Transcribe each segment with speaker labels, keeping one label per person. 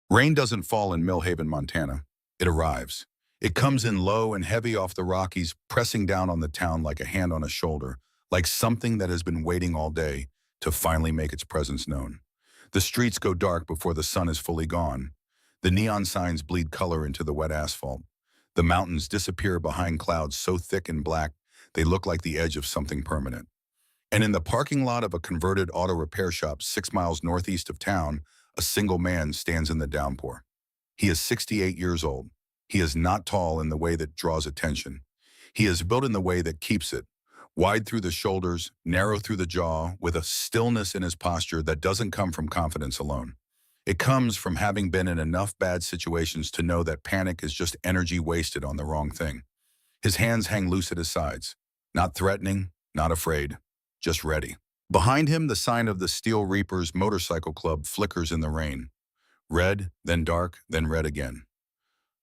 Speaker 1: Rain doesn't fall in Millhaven, Montana. It arrives. It comes in low and heavy off the Rockies, pressing down on the town like a hand on a shoulder, like something that has been waiting all day to finally make its presence known. The streets go dark before the sun is fully gone. The neon signs bleed color into the wet asphalt. The mountains disappear behind clouds so thick and black they look like the edge of something permanent. And in the parking lot of a converted auto repair shop 6 miles northeast of town, a single man stands in the downpour. He is 68 years old. He is not tall in the way that draws attention. He is built in the way that keeps it. Wide through the shoulders, narrow through the jaw, with a stillness in his posture that doesn't come from confidence alone. It comes from having been in enough bad situations to know that panic is just energy wasted on the wrong thing. His hands hang loose at his sides. Not threatening, not afraid, just ready. Behind him, the sign of the Steel Reapers Motorcycle Club flickers in the rain. Red, then dark, then red again.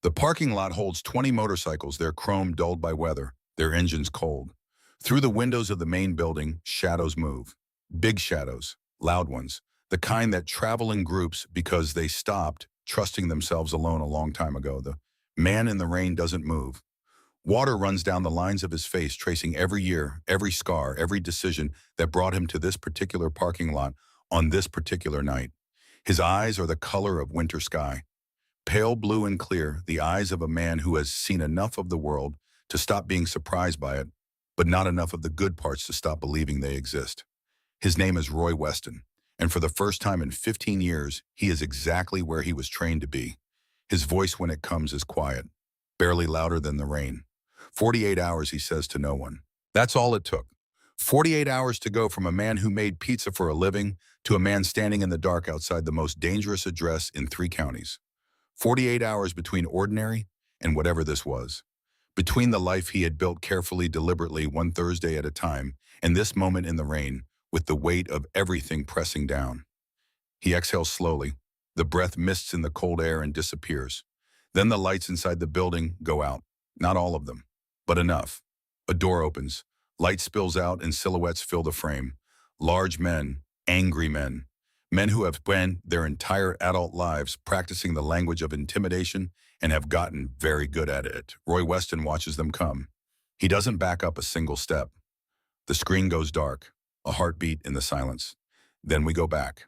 Speaker 1: The parking lot holds 20 motorcycles, their chrome dulled by weather, their engines cold. Through the windows of the main building, shadows move. Big shadows, loud ones, the kind that travel in groups because they stopped trusting themselves alone a long time ago. The man in the rain doesn't move. Water runs down the lines of his face, tracing every year, every scar, every decision that brought him to this particular parking lot on this particular night. His eyes are the color of winter sky. Pale blue and clear, the eyes of a man who has seen enough of the world to stop being surprised by it, but not enough of the good parts to stop believing they exist. His name is Roy Weston, and for the first time in 15 years, he is exactly where he was trained to be. His voice when it comes is quiet, barely louder than the rain. 48 hours, he says to no one. That's all it took. 48 hours to go from a man who made pizza for a living to a man standing in the dark outside the most dangerous address in 3 counties. 48 hours between ordinary and whatever this was. Between the life he had built carefully, deliberately, one Thursday at a time, and this moment in the rain, with the weight of everything pressing down. He exhales slowly. The breath mists in the cold air and disappears. Then the lights inside the building go out. Not all of them, but enough. A door opens. Light spills out and silhouettes fill the frame. Large men, angry men. Men who have spent their entire adult lives practicing the language of intimidation and have gotten very good at it. Roy Weston watches them come. He doesn't back up a single step. The screen goes dark, a heartbeat in the silence. Then we go back,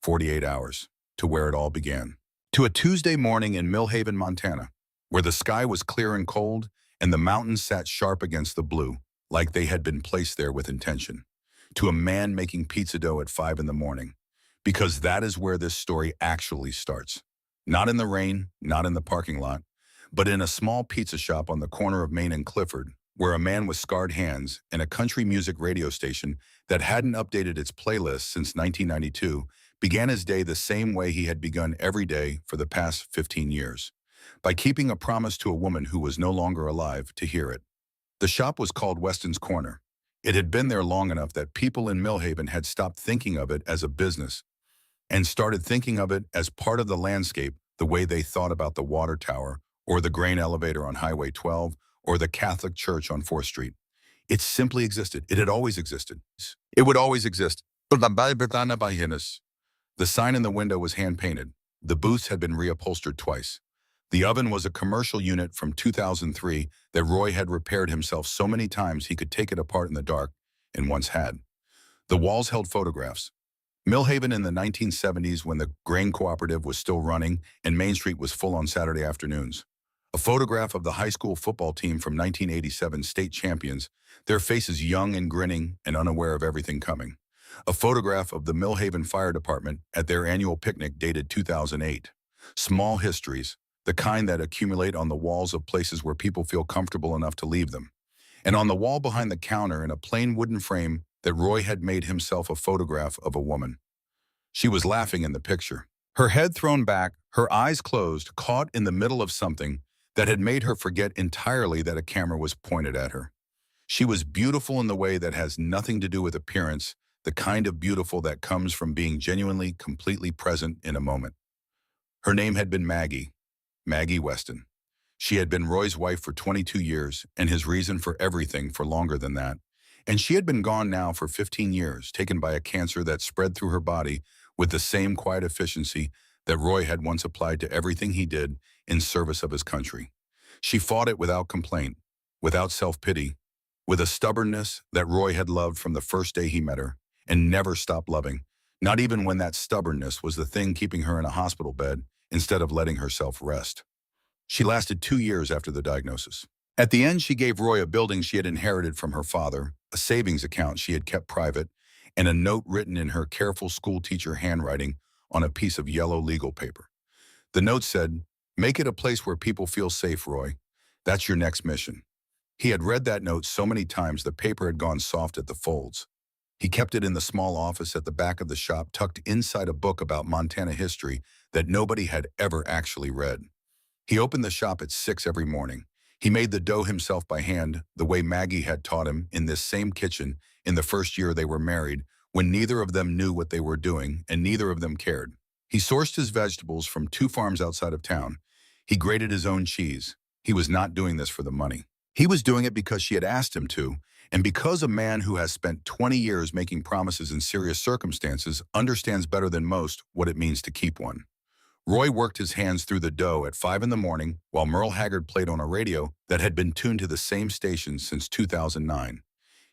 Speaker 1: 48 hours, to where it all began. To a Tuesday morning in Millhaven, Montana, where the sky was clear and cold and the mountains sat sharp against the blue, like they had been placed there with intention. To a man making pizza dough at 5 in the morning. Because that is where this story actually starts. Not in the rain, not in the parking lot, but in a small pizza shop on the corner of Main and Clifford, where a man with scarred hands and a country music radio station that hadn't updated its playlist since 1992 began his day the same way he had begun every day for the past 15 years, by keeping a promise to a woman who was no longer alive to hear it. The shop was called Weston's Corner. It had been there long enough that people in Millhaven had stopped thinking of it as a business and started thinking of it as part of the landscape the way they thought about the water tower or the grain elevator on Highway 12 or the Catholic Church on 4th Street. It simply existed. It had always existed. It would always exist. The sign in the window was hand-painted. The booths had been reupholstered twice. The oven was a commercial unit from 2003 that Roy had repaired himself so many times he could take it apart in the dark, and once had. The walls held photographs. Millhaven in the 1970s, when the grain cooperative was still running and Main Street was full on Saturday afternoons. A photograph of the high school football team from 1987 state champions, their faces young and grinning and unaware of everything coming. A photograph of the Millhaven Fire Department at their annual picnic dated 2008. Small histories, the kind that accumulate on the walls of places where people feel comfortable enough to leave them. And on the wall behind the counter, in a plain wooden frame, that Roy had made himself a photograph of a woman. She was laughing in the picture, her head thrown back, her eyes closed, caught in the middle of something that had made her forget entirely that a camera was pointed at her. She was beautiful in the way that has nothing to do with appearance, the kind of beautiful that comes from being genuinely, completely present in a moment. Her name had been Maggie Weston. She had been Roy's wife for 22 years and his reason for everything for longer than that. And she had been gone now for 15 years, taken by a cancer that spread through her body with the same quiet efficiency that Roy had once applied to everything he did in service of his country. She fought it without complaint, without self-pity, with a stubbornness that Roy had loved from the first day he met her and never stopped loving, not even when that stubbornness was the thing keeping her in a hospital bed instead of letting herself rest. She lasted 2 years after the diagnosis. At the end, she gave Roy a building she had inherited from her father, a savings account she had kept private, and a note written in her careful schoolteacher handwriting on a piece of yellow legal paper. The note said, "Make it a place where people feel safe, Roy. That's your next mission." He had read that note so many times the paper had gone soft at the folds. He kept it in the small office at the back of the shop, tucked inside a book about Montana history that nobody had ever actually read. He opened the shop at 6 every morning. He made the dough himself by hand, the way Maggie had taught him in this same kitchen in the first year they were married, when neither of them knew what they were doing and neither of them cared. He sourced his vegetables from 2 farms outside of town. He grated his own cheese. He was not doing this for the money. He was doing it because she had asked him to, and because a man who has spent 20 years making promises in serious circumstances understands better than most what it means to keep one. Roy worked his hands through the dough at 5 in the morning while Merle Haggard played on a radio that had been tuned to the same station since 2009.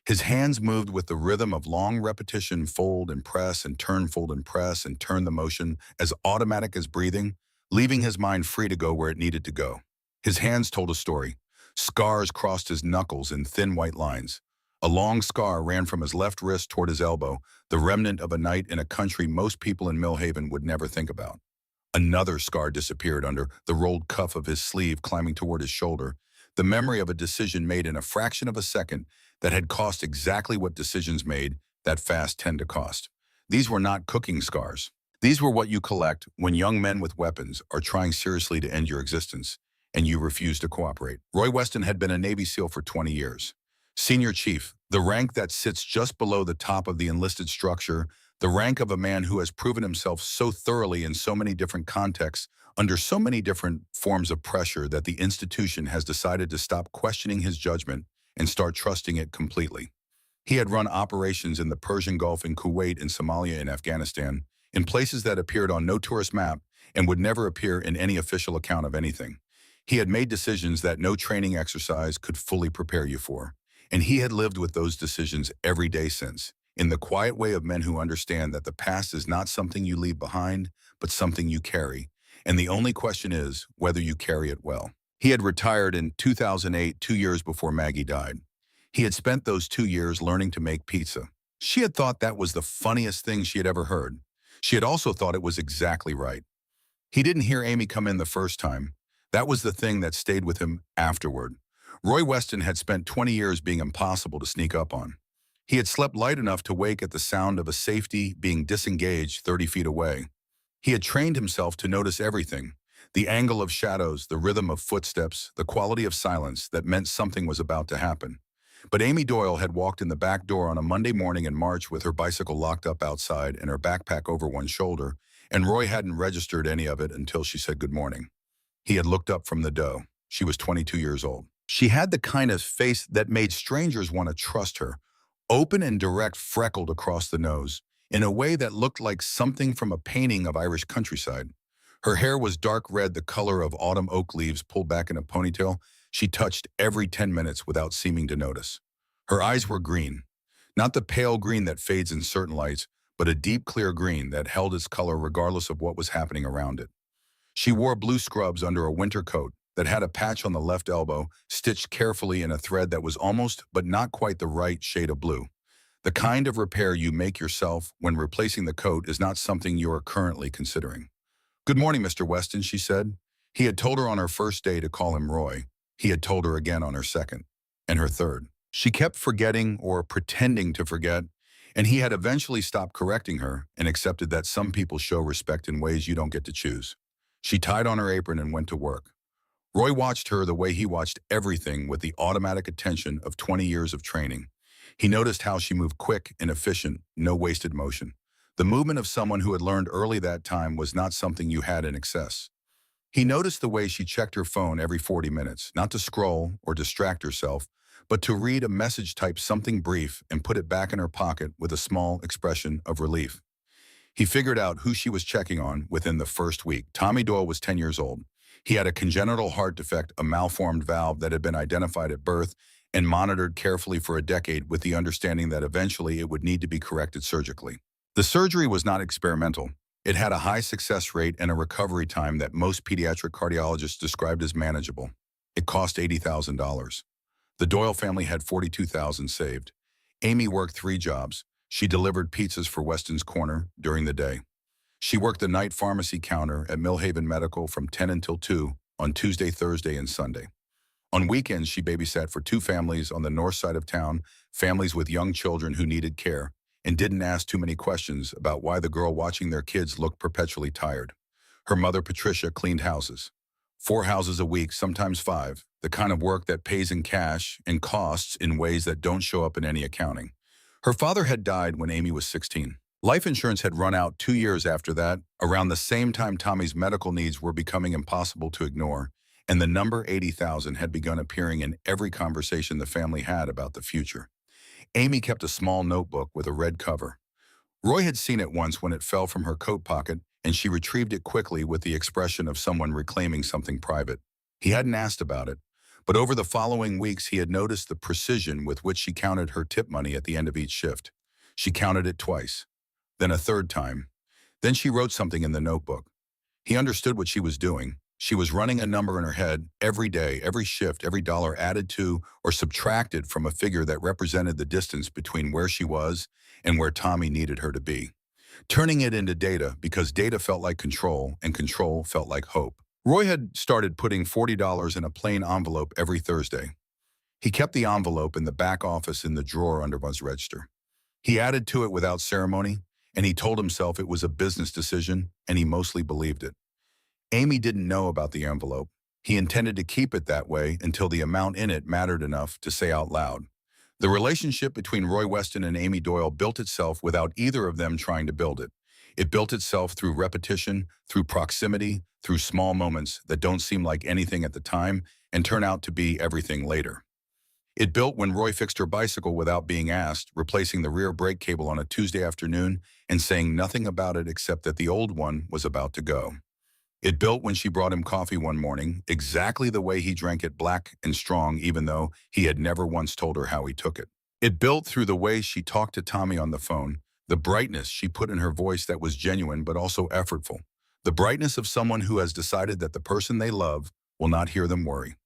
Speaker 1: His hands moved with the rhythm of long repetition, fold and press and turn, fold and press and turn, the motion as automatic as breathing, leaving his mind free to go where it needed to go. His hands told a story. Scars crossed his knuckles in thin white lines. A long scar ran from his left wrist toward his elbow, the remnant of a night in a country most people in Millhaven would never think about. Another scar disappeared under the rolled cuff of his sleeve climbing toward his shoulder, the memory of a decision made in a fraction of a second that had cost exactly what decisions made that fast tend to cost. These were not cooking scars. These were what you collect when young men with weapons are trying seriously to end your existence, and you refuse to cooperate. Roy Weston had been a Navy SEAL for 20 years. Senior Chief, the rank that sits just below the top of the enlisted structure, the rank of a man who has proven himself so thoroughly in so many different contexts, under so many different forms of pressure that the institution has decided to stop questioning his judgment and start trusting it completely. He had run operations in the Persian Gulf, in Kuwait, in Somalia, and Afghanistan, in places that appeared on no tourist map and would never appear in any official account of anything. He had made decisions that no training exercise could fully prepare you for, and he had lived with those decisions every day since, in the quiet way of men who understand that the past is not something you leave behind, but something you carry, and the only question is whether you carry it well. He had retired in 2008, 2 years before Maggie died. He had spent those 2 years learning to make pizza. She had thought that was the funniest thing she had ever heard. She had also thought it was exactly right. He didn't hear Amy come in the first time. That was the thing that stayed with him afterward. Roy Weston had spent 20 years being impossible to sneak up on. He had slept light enough to wake at the sound of a safety being disengaged 30 feet away. He had trained himself to notice everything, the angle of shadows, the rhythm of footsteps, the quality of silence that meant something was about to happen. But Amy Doyle had walked in the back door on a Monday morning in March with her bicycle locked up outside and her backpack over one shoulder, and Roy hadn't registered any of it until she said good morning. He had looked up from the dough. She was 22 years old. She had the kind of face that made strangers want to trust her, open and direct, freckled across the nose, in a way that looked like something from a painting of Irish countryside. Her hair was dark red, the color of autumn oak leaves pulled back in a ponytail she touched every 10 minutes without seeming to notice. Her eyes were green, not the pale green that fades in certain lights, but a deep, clear green that held its color regardless of what was happening around it. She wore blue scrubs under a winter coat that had a patch on the left elbow, stitched carefully in a thread that was almost but not quite the right shade of blue. The kind of repair you make yourself when replacing the coat is not something you are currently considering. "Good morning, Mr. Weston," she said. He had told her on her first day to call him Roy. He had told her again on her second, and her third. She kept forgetting or pretending to forget, and he had eventually stopped correcting her and accepted that some people show respect in ways you don't get to choose. She tied on her apron and went to work. Roy watched her the way he watched everything, with the automatic attention of 20 years of training. He noticed how she moved, quick and efficient, no wasted motion. The movement of someone who had learned early that time was not something you had in excess. He noticed the way she checked her phone every 40 minutes, not to scroll or distract herself, but to read a message, type something brief, and put it back in her pocket with a small expression of relief. He figured out who she was checking on within the first week. Tommy Doyle was 10 years old. He had a congenital heart defect, a malformed valve that had been identified at birth and monitored carefully for a decade with the understanding that eventually it would need to be corrected surgically. The surgery was not experimental. It had a high success rate and a recovery time that most pediatric cardiologists described as manageable. It cost $80,000. The Doyle family had $42,000 saved. Amy worked 3 jobs. She delivered pizzas for Weston's Corner during the day. She worked the night pharmacy counter at Millhaven Medical from 10 until 2 on Tuesday, Thursday, and Sunday. On weekends, she babysat for 2 families on the north side of town, families with young children who needed care, and didn't ask too many questions about why the girl watching their kids looked perpetually tired. Her mother, Patricia, cleaned houses. 4 houses a week, sometimes 5, the kind of work that pays in cash and costs in ways that don't show up in any accounting. Her father had died when Amy was 16. Life insurance had run out 2 years after that, around the same time Tommy's medical needs were becoming impossible to ignore, and the number 80,000 had begun appearing in every conversation the family had about the future. Amy kept a small notebook with a red cover. Roy had seen it once when it fell from her coat pocket, and she retrieved it quickly with the expression of someone reclaiming something private. He hadn't asked about it, but over the following weeks he had noticed the precision with which she counted her tip money at the end of each shift. She counted it twice, then a third time. Then she wrote something in the notebook. He understood what she was doing. She was running a number in her head every day, every shift, every dollar added to or subtracted from a figure that represented the distance between where she was and where Tommy needed her to be. Turning it into data because data felt like control and control felt like hope. Roy had started putting $40 in a plain envelope every Thursday. He kept the envelope in the back office in the drawer under his register. He added to it without ceremony, and he told himself it was a business decision, and he mostly believed it. Amy didn't know about the envelope. He intended to keep it that way until the amount in it mattered enough to say out loud. The relationship between Roy Weston and Amy Doyle built itself without either of them trying to build it. It built itself through repetition, through proximity, through small moments that don't seem like anything at the time and turn out to be everything later. It built when Roy fixed her bicycle without being asked, replacing the rear brake cable on a Tuesday afternoon and saying nothing about it except that the old one was about to go. It built when she brought him coffee one morning, exactly the way he drank it, black and strong, even though he had never once told her how he took it. It built through the way she talked to Tommy on the phone, the brightness she put in her voice that was genuine but also effortful, the brightness of someone who has decided that the person they love will not hear them worry.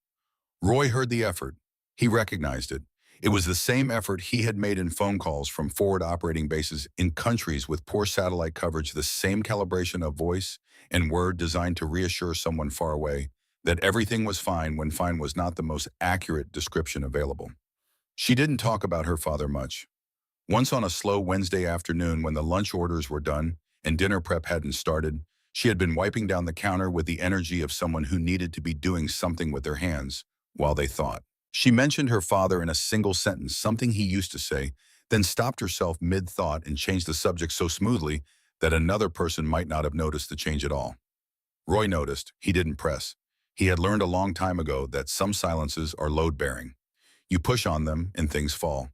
Speaker 1: Roy heard the effort. He recognized it. It was the same effort he had made in phone calls from forward operating bases in countries with poor satellite coverage, the same calibration of voice and word designed to reassure someone far away that everything was fine when fine was not the most accurate description available. She didn't talk about her father much. Once on a slow Wednesday afternoon when the lunch orders were done and dinner prep hadn't started, she had been wiping down the counter with the energy of someone who needed to be doing something with their hands while they thought. She mentioned her father in a single sentence, something he used to say, then stopped herself mid-thought and changed the subject so smoothly that another person might not have noticed the change at all. Roy noticed. He didn't press. He had learned a long time ago that some silences are load-bearing. You push on them and things fall.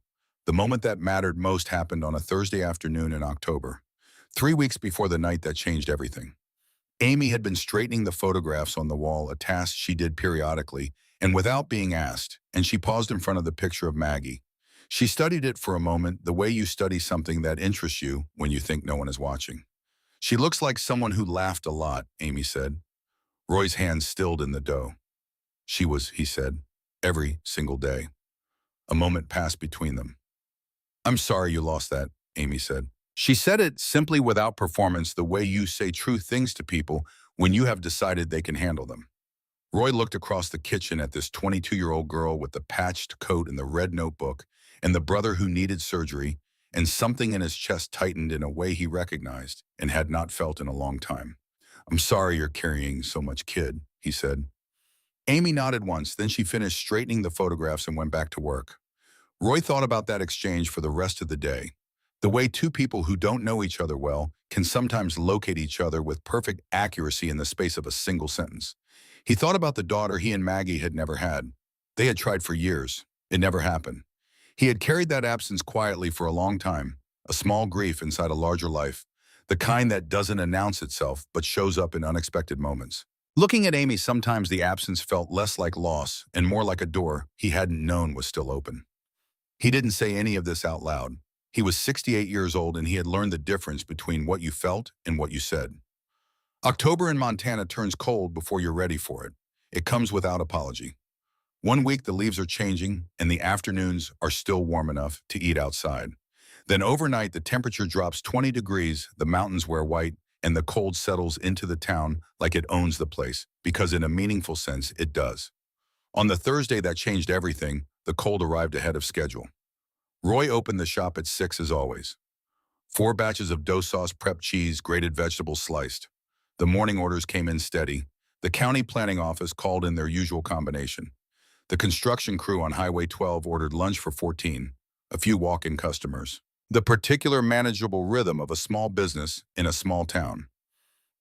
Speaker 1: The moment that mattered most happened on a Thursday afternoon in October, 3 weeks before the night that changed everything. Amy had been straightening the photographs on the wall, a task she did periodically, and without being asked, and she paused in front of the picture of Maggie. She studied it for a moment, the way you study something that interests you when you think no one is watching. She looks like someone who laughed a lot, Amy said. Roy's hands stilled in the dough. She was, he said, every single day. A moment passed between them. I'm sorry you lost that, Amy said. She said it simply without performance, the way you say true things to people when you have decided they can handle them. Roy looked across the kitchen at this 22-year-old girl with the patched coat and the red notebook, and the brother who needed surgery, and something in his chest tightened in a way he recognized and had not felt in a long time. I'm sorry you're carrying so much, kid, he said. Amy nodded once, then she finished straightening the photographs and went back to work. Roy thought about that exchange for the rest of the day. The way 2 people who don't know each other well can sometimes locate each other with perfect accuracy in the space of a single sentence. He thought about the daughter he and Maggie had never had. They had tried for years. It never happened. He had carried that absence quietly for a long time, a small grief inside a larger life. the kind that doesn't announce itself but shows up in unexpected moments. Looking at Amy, sometimes the absence felt less like loss and more like a door he hadn't known was still open. He didn't say any of this out loud. He was 68 years old and he had learned the difference between what you felt and what you said. October in Montana turns cold before you're ready for it. It comes without apology. One week the leaves are changing and the afternoons are still warm enough to eat outside. Then overnight the temperature drops 20 degrees, the mountains wear white, and the cold settles into the town like it owns the place, because in a meaningful sense it does. On the Thursday that changed everything, the cold arrived ahead of schedule. Roy opened the shop at 6 as always. 4 batches of dough sauce, prep cheese, grated vegetables sliced. The morning orders came in steady. The county planning office called in their usual combination. The construction crew on Highway 12 ordered lunch for 14, a few walk-in customers. The particular manageable rhythm of a small business in a small town.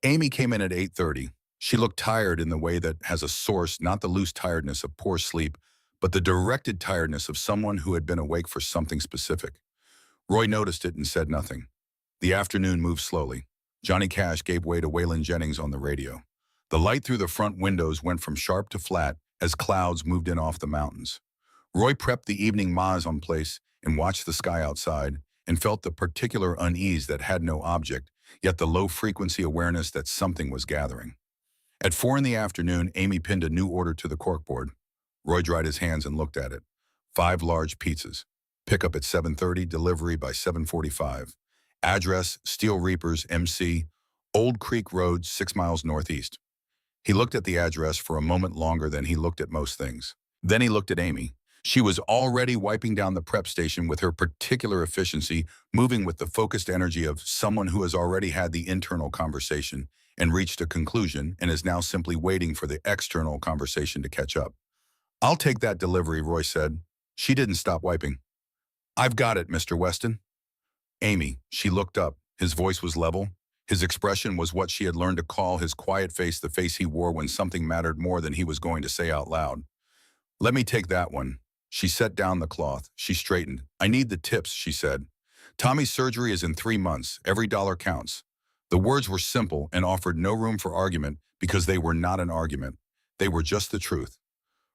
Speaker 1: Amy came in at 8:30. She looked tired in the way that has a source, not the loose tiredness of poor sleep, but the directed tiredness of someone who had been awake for something specific. Roy noticed it and said nothing. The afternoon moved slowly. Johnny Cash gave way to Waylon Jennings on the radio. The light through the front windows went from sharp to flat as clouds moved in off the mountains. Roy prepped the evening mise en place and watched the sky outside and felt the particular unease that had no object, yet the low-frequency awareness that something was gathering. At 4 in the afternoon, Amy pinned a new order to the corkboard. Roy dried his hands and looked at it. 5 large pizzas. Pickup at 7:30, delivery by 7:45. Address, Steel Reapers, MC, Old Creek Road, 6 miles northeast. He looked at the address for a moment longer than he looked at most things. Then he looked at Amy. She was already wiping down the prep station with her particular efficiency, moving with the focused energy of someone who has already had the internal conversation and reached a conclusion and is now simply waiting for the external conversation to catch up. "I'll take that delivery," Roy said. She didn't stop wiping. "I've got it, Mr. Weston." Amy, she looked up. His voice was level. His expression was what she had learned to call his quiet face, the face he wore when something mattered more than he was going to say out loud. "Let me take that one." She set down the cloth. She straightened. "I need the tips," she said. "Tommy's surgery is in 3 months. Every dollar counts." The words were simple and offered no room for argument because they were not an argument. They were just the truth.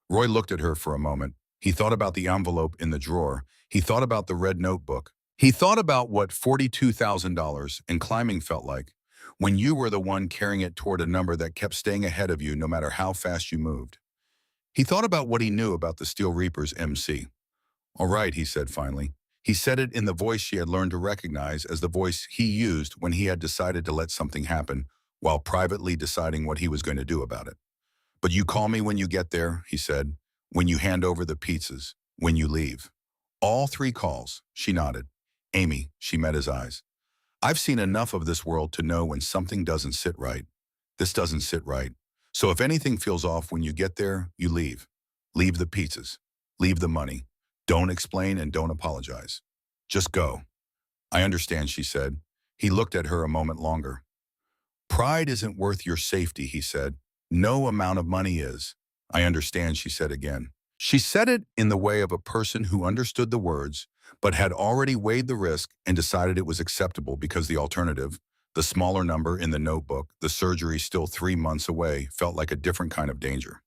Speaker 1: Roy looked at her for a moment. He thought about the envelope in the drawer. He thought about the red notebook. He thought about what $42,000 and climbing felt like, when you were the one carrying it toward a number that kept staying ahead of you no matter how fast you moved. He thought about what he knew about the Steel Reapers MC. "All right," he said finally. He said it in the voice she had learned to recognize as the voice he used when he had decided to let something happen, while privately deciding what he was going to do about it. "But you call me when you get there," he said, "when you hand over the pizzas, when you leave." "All 3 calls," she nodded. "Amy," she met his eyes. "I've seen enough of this world to know when something doesn't sit right. This doesn't sit right. So if anything feels off when you get there, you leave. Leave the pizzas. Leave the money. Don't explain and don't apologize. Just go." "I understand," she said. He looked at her a moment longer. "Pride isn't worth your safety," he said. "No amount of money is." "I understand," she said again. She said it in the way of a person who understood the words, but had already weighed the risk and decided it was acceptable because the alternative, the smaller number in the notebook, the surgery still 3 months away, felt like a different kind of danger.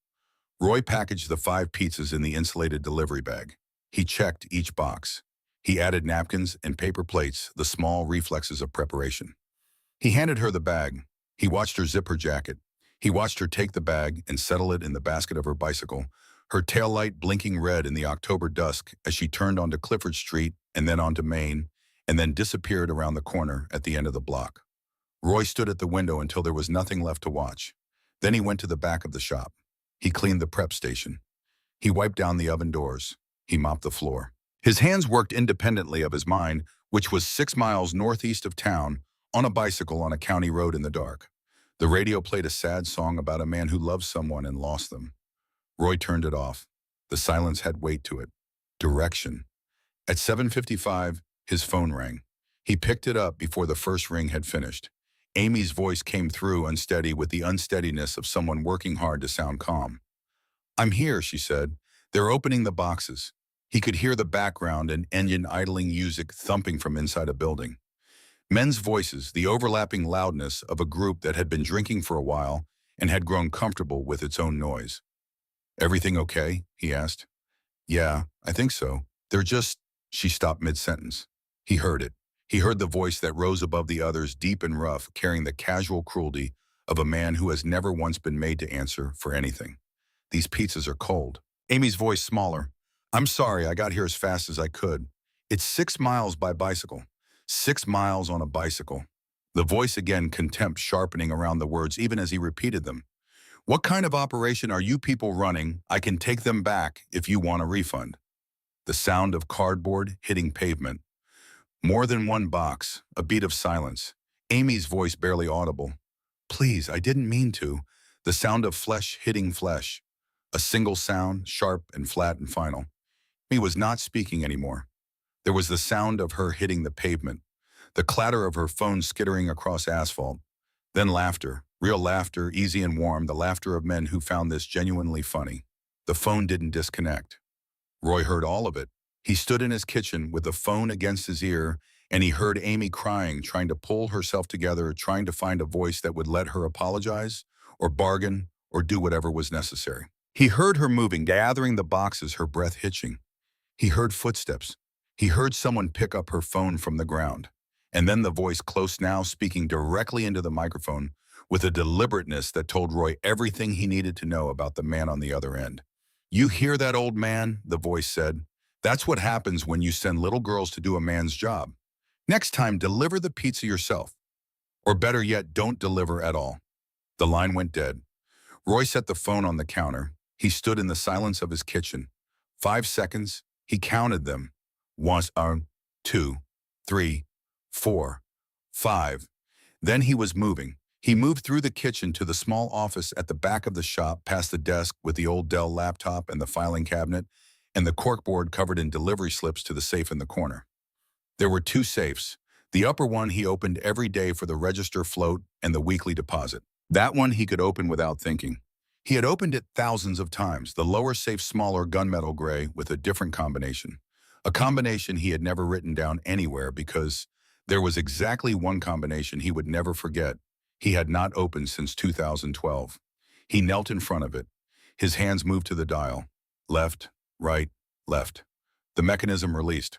Speaker 1: Roy packaged the 5 pizzas in the insulated delivery bag. He checked each box. He added napkins and paper plates, the small reflexes of preparation. He handed her the bag. He watched her zip her jacket. He watched her take the bag and settle it in the basket of her bicycle, her taillight blinking red in the October dusk as she turned onto Clifford Street and then onto Main, and then disappeared around the corner at the end of the block. Roy stood at the window until there was nothing left to watch. Then he went to the back of the shop. He cleaned the prep station. He wiped down the oven doors. He mopped the floor. His hands worked independently of his mind, which was 6 miles northeast of town, on a bicycle on a county road in the dark. The radio played a sad song about a man who loved someone and lost them. Roy turned it off. The silence had weight to it. Direction. At 7:55, his phone rang. He picked it up before the first ring had finished. Amy's voice came through unsteady with the unsteadiness of someone working hard to sound calm. "I'm here," she said. "They're opening the boxes." He could hear the background and engine idling music thumping from inside a building. Men's voices, the overlapping loudness of a group that had been drinking for a while and had grown comfortable with its own noise. "Everything okay?" he asked. "Yeah, I think so. They're just—" She stopped mid-sentence. He heard it. He heard the voice that rose above the others, deep and rough, carrying the casual cruelty of a man who has never once been made to answer for anything. "These pizzas are cold." Amy's voice smaller. "I'm sorry, I got here as fast as I could. It's 6 miles by bicycle. 6 miles on a bicycle." The voice again, contempt sharpening around the words even as he repeated them. "What kind of operation are you people running? I can take them back if you want a refund." The sound of cardboard hitting pavement. More than one box, a beat of silence. Amy's voice barely audible. "Please, I didn't mean to." The sound of flesh hitting flesh. A single sound, sharp and flat and final. Amy was not speaking anymore. There was the sound of her hitting the pavement, the clatter of her phone skittering across asphalt. Then laughter, real laughter, easy and warm, the laughter of men who found this genuinely funny. The phone didn't disconnect. Roy heard all of it. He stood in his kitchen with the phone against his ear, and he heard Amy crying, trying to pull herself together, trying to find a voice that would let her apologize, or bargain, or do whatever was necessary. He heard her moving, gathering the boxes, her breath hitching. He heard footsteps. He heard someone pick up her phone from the ground. And then the voice, close now, speaking directly into the microphone, with a deliberateness that told Roy everything he needed to know about the man on the other end. "You hear that, old man?" the voice said. "That's what happens when you send little girls to do a man's job. Next time, deliver the pizza yourself. Or better yet, don't deliver at all." The line went dead. Roy set the phone on the counter. He stood in the silence of his kitchen. 5 seconds. He counted them. 1, 2, 3, 4, 5. Then he was moving. He moved through the kitchen to the small office at the back of the shop, past the desk with the old Dell laptop and the filing cabinet, and the corkboard covered in delivery slips to the safe in the corner. There were 2 safes. The upper one he opened every day for the register float and the weekly deposit. That one he could open without thinking. He had opened it thousands of times, the lower safe smaller, gunmetal gray, with a different combination. A combination he had never written down anywhere because there was exactly one combination he would never forget. He had not opened since 2012. He knelt in front of it. His hands moved to the dial. Left, right, left. The mechanism released.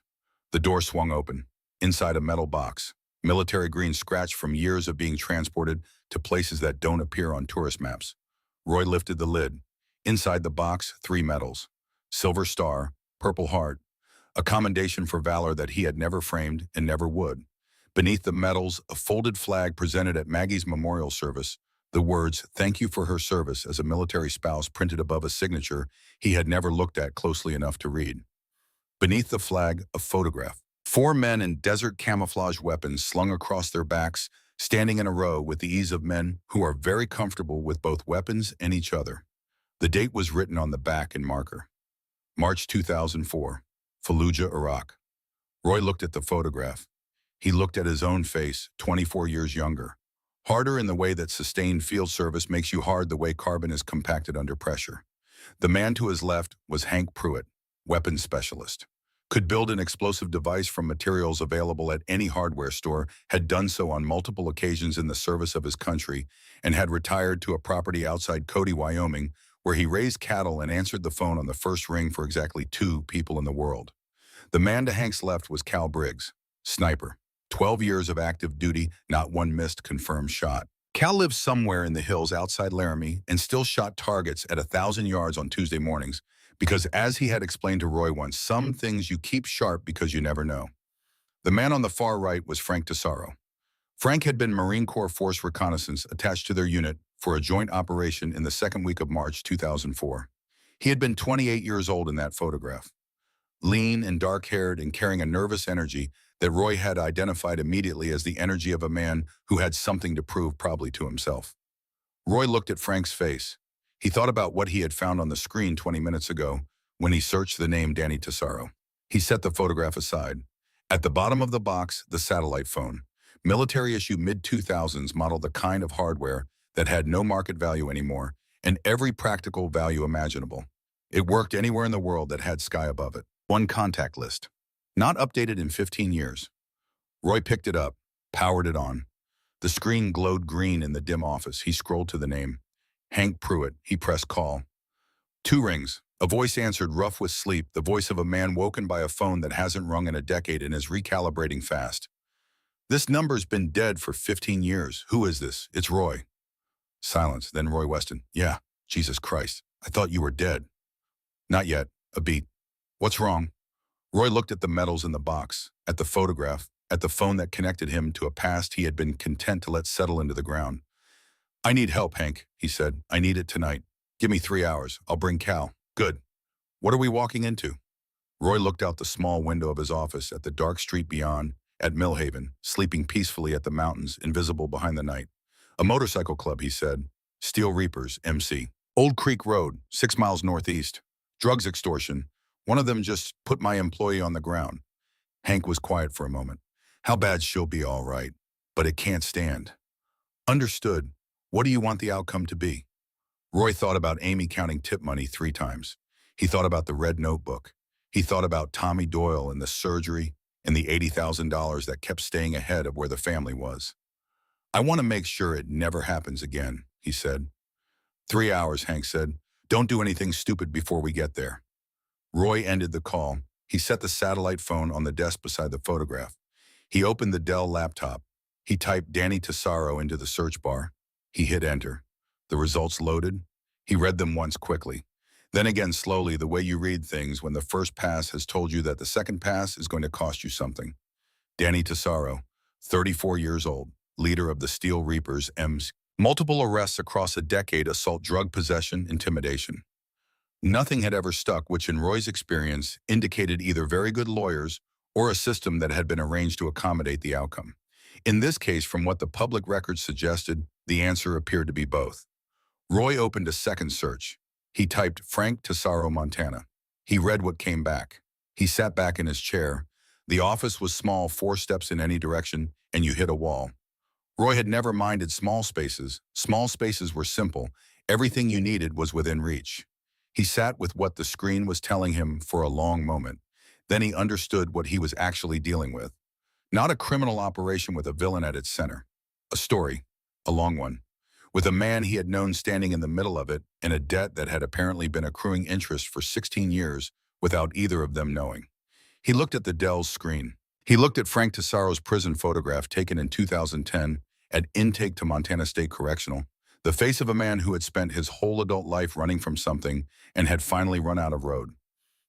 Speaker 1: The door swung open. Inside a metal box. Military green scratched from years of being transported to places that don't appear on tourist maps. Roy lifted the lid. Inside the box, 3 medals. Silver Star, Purple Heart, a commendation for valor that he had never framed and never would. Beneath the medals, a folded flag presented at Maggie's memorial service, the words, "Thank you for her service as a military spouse," printed above a signature he had never looked at closely enough to read. Beneath the flag, a photograph. 4 men in desert camouflage weapons slung across their backs, standing in a row with the ease of men who are very comfortable with both weapons and each other. The date was written on the back in marker. March 2004, Fallujah, Iraq. Roy looked at the photograph. He looked at his own face, 24 years younger. Harder in the way that sustained field service makes you hard, the way carbon is compacted under pressure. The man to his left was Hank Pruitt, weapons specialist. Could build an explosive device from materials available at any hardware store, had done so on multiple occasions in the service of his country, and had retired to a property outside Cody, Wyoming, where he raised cattle and answered the phone on the first ring for exactly 2 people in the world. The man to Hank's left was Cal Briggs, sniper. 12 years of active duty, not one missed confirmed shot. Cal lived somewhere in the hills outside Laramie and still shot targets at 1,000 yards on Tuesday mornings because, as he had explained to Roy once, some things you keep sharp because you never know. The man on the far right was Frank Tesoro. Frank had been Marine Corps Force Reconnaissance attached to their unit for a joint operation in the second week of March 2004. He had been 28 years old in that photograph. Lean and dark-haired and carrying a nervous energy that Roy had identified immediately as the energy of a man who had something to prove, probably to himself. Roy looked at Frank's face. He thought about what he had found on the screen 20 minutes ago when he searched the name Danny Tesoro. He set the photograph aside. At the bottom of the box, the satellite phone. Military issue mid-2000s model, the kind of hardware that had no market value anymore and every practical value imaginable. It worked anywhere in the world that had sky above it. One contact list. Not updated in 15 years. Roy picked it up, powered it on. The screen glowed green in the dim office. He scrolled to the name. Hank Pruitt. He pressed call. 2 rings. A voice answered, rough with sleep, the voice of a man woken by a phone that hasn't rung in a decade and is recalibrating fast. This number's been dead for 15 years. Who is this? It's Roy. Silence. Then Roy Weston. Yeah. Jesus Christ. I thought you were dead. Not yet. A beat. What's wrong? Roy looked at the medals in the box, at the photograph, at the phone that connected him to a past he had been content to let settle into the ground. I need help, Hank, he said. I need it tonight. Give me 3 hours. I'll bring Cal. Good. What are we walking into? Roy looked out the small window of his office at the dark street beyond, at Millhaven, sleeping peacefully at the mountains, invisible behind the night. A motorcycle club, he said. Steel Reapers, MC. Old Creek Road, 6 miles northeast. Drugs extortion. One of them just put my employee on the ground. Hank was quiet for a moment. How bad? She'll be all right, but it can't stand. Understood. What do you want the outcome to be? Roy thought about Amy counting tip money 3 times. He thought about the red notebook. He thought about Tommy Doyle and the surgery and the $80,000 that kept staying ahead of where the family was. I want to make sure it never happens again, he said. 3 hours, Hank said. Don't do anything stupid before we get there. Roy ended the call. He set the satellite phone on the desk beside the photograph. He opened the Dell laptop. He typed Danny Tesoro into the search bar. He hit enter. The results loaded. He read them once quickly. Then again slowly, the way you read things when the first pass has told you that the second pass is going to cost you something. Danny Tesoro, 34 years old, leader of the Steel Reapers, MC. Multiple arrests across a decade, assault, drug possession, intimidation. Nothing had ever stuck, which in Roy's experience indicated either very good lawyers or a system that had been arranged to accommodate the outcome. In this case, from what the public records suggested, the answer appeared to be both. Roy opened a second search. He typed Frank Tesoro, Montana. He read what came back. He sat back in his chair. The office was small, 4 steps in any direction, and you hit a wall. Roy had never minded small spaces. Small spaces were simple. Everything you needed was within reach. He sat with what the screen was telling him for a long moment. Then he understood what he was actually dealing with. Not a criminal operation with a villain at its center. A story, a long one, with a man he had known standing in the middle of it and a debt that had apparently been accruing interest for 16 years without either of them knowing. He looked at the Dell's screen. He looked at Frank Tesoro's prison photograph taken in 2010 at intake to Montana State Correctional, the face of a man who had spent his whole adult life running from something and had finally run out of road.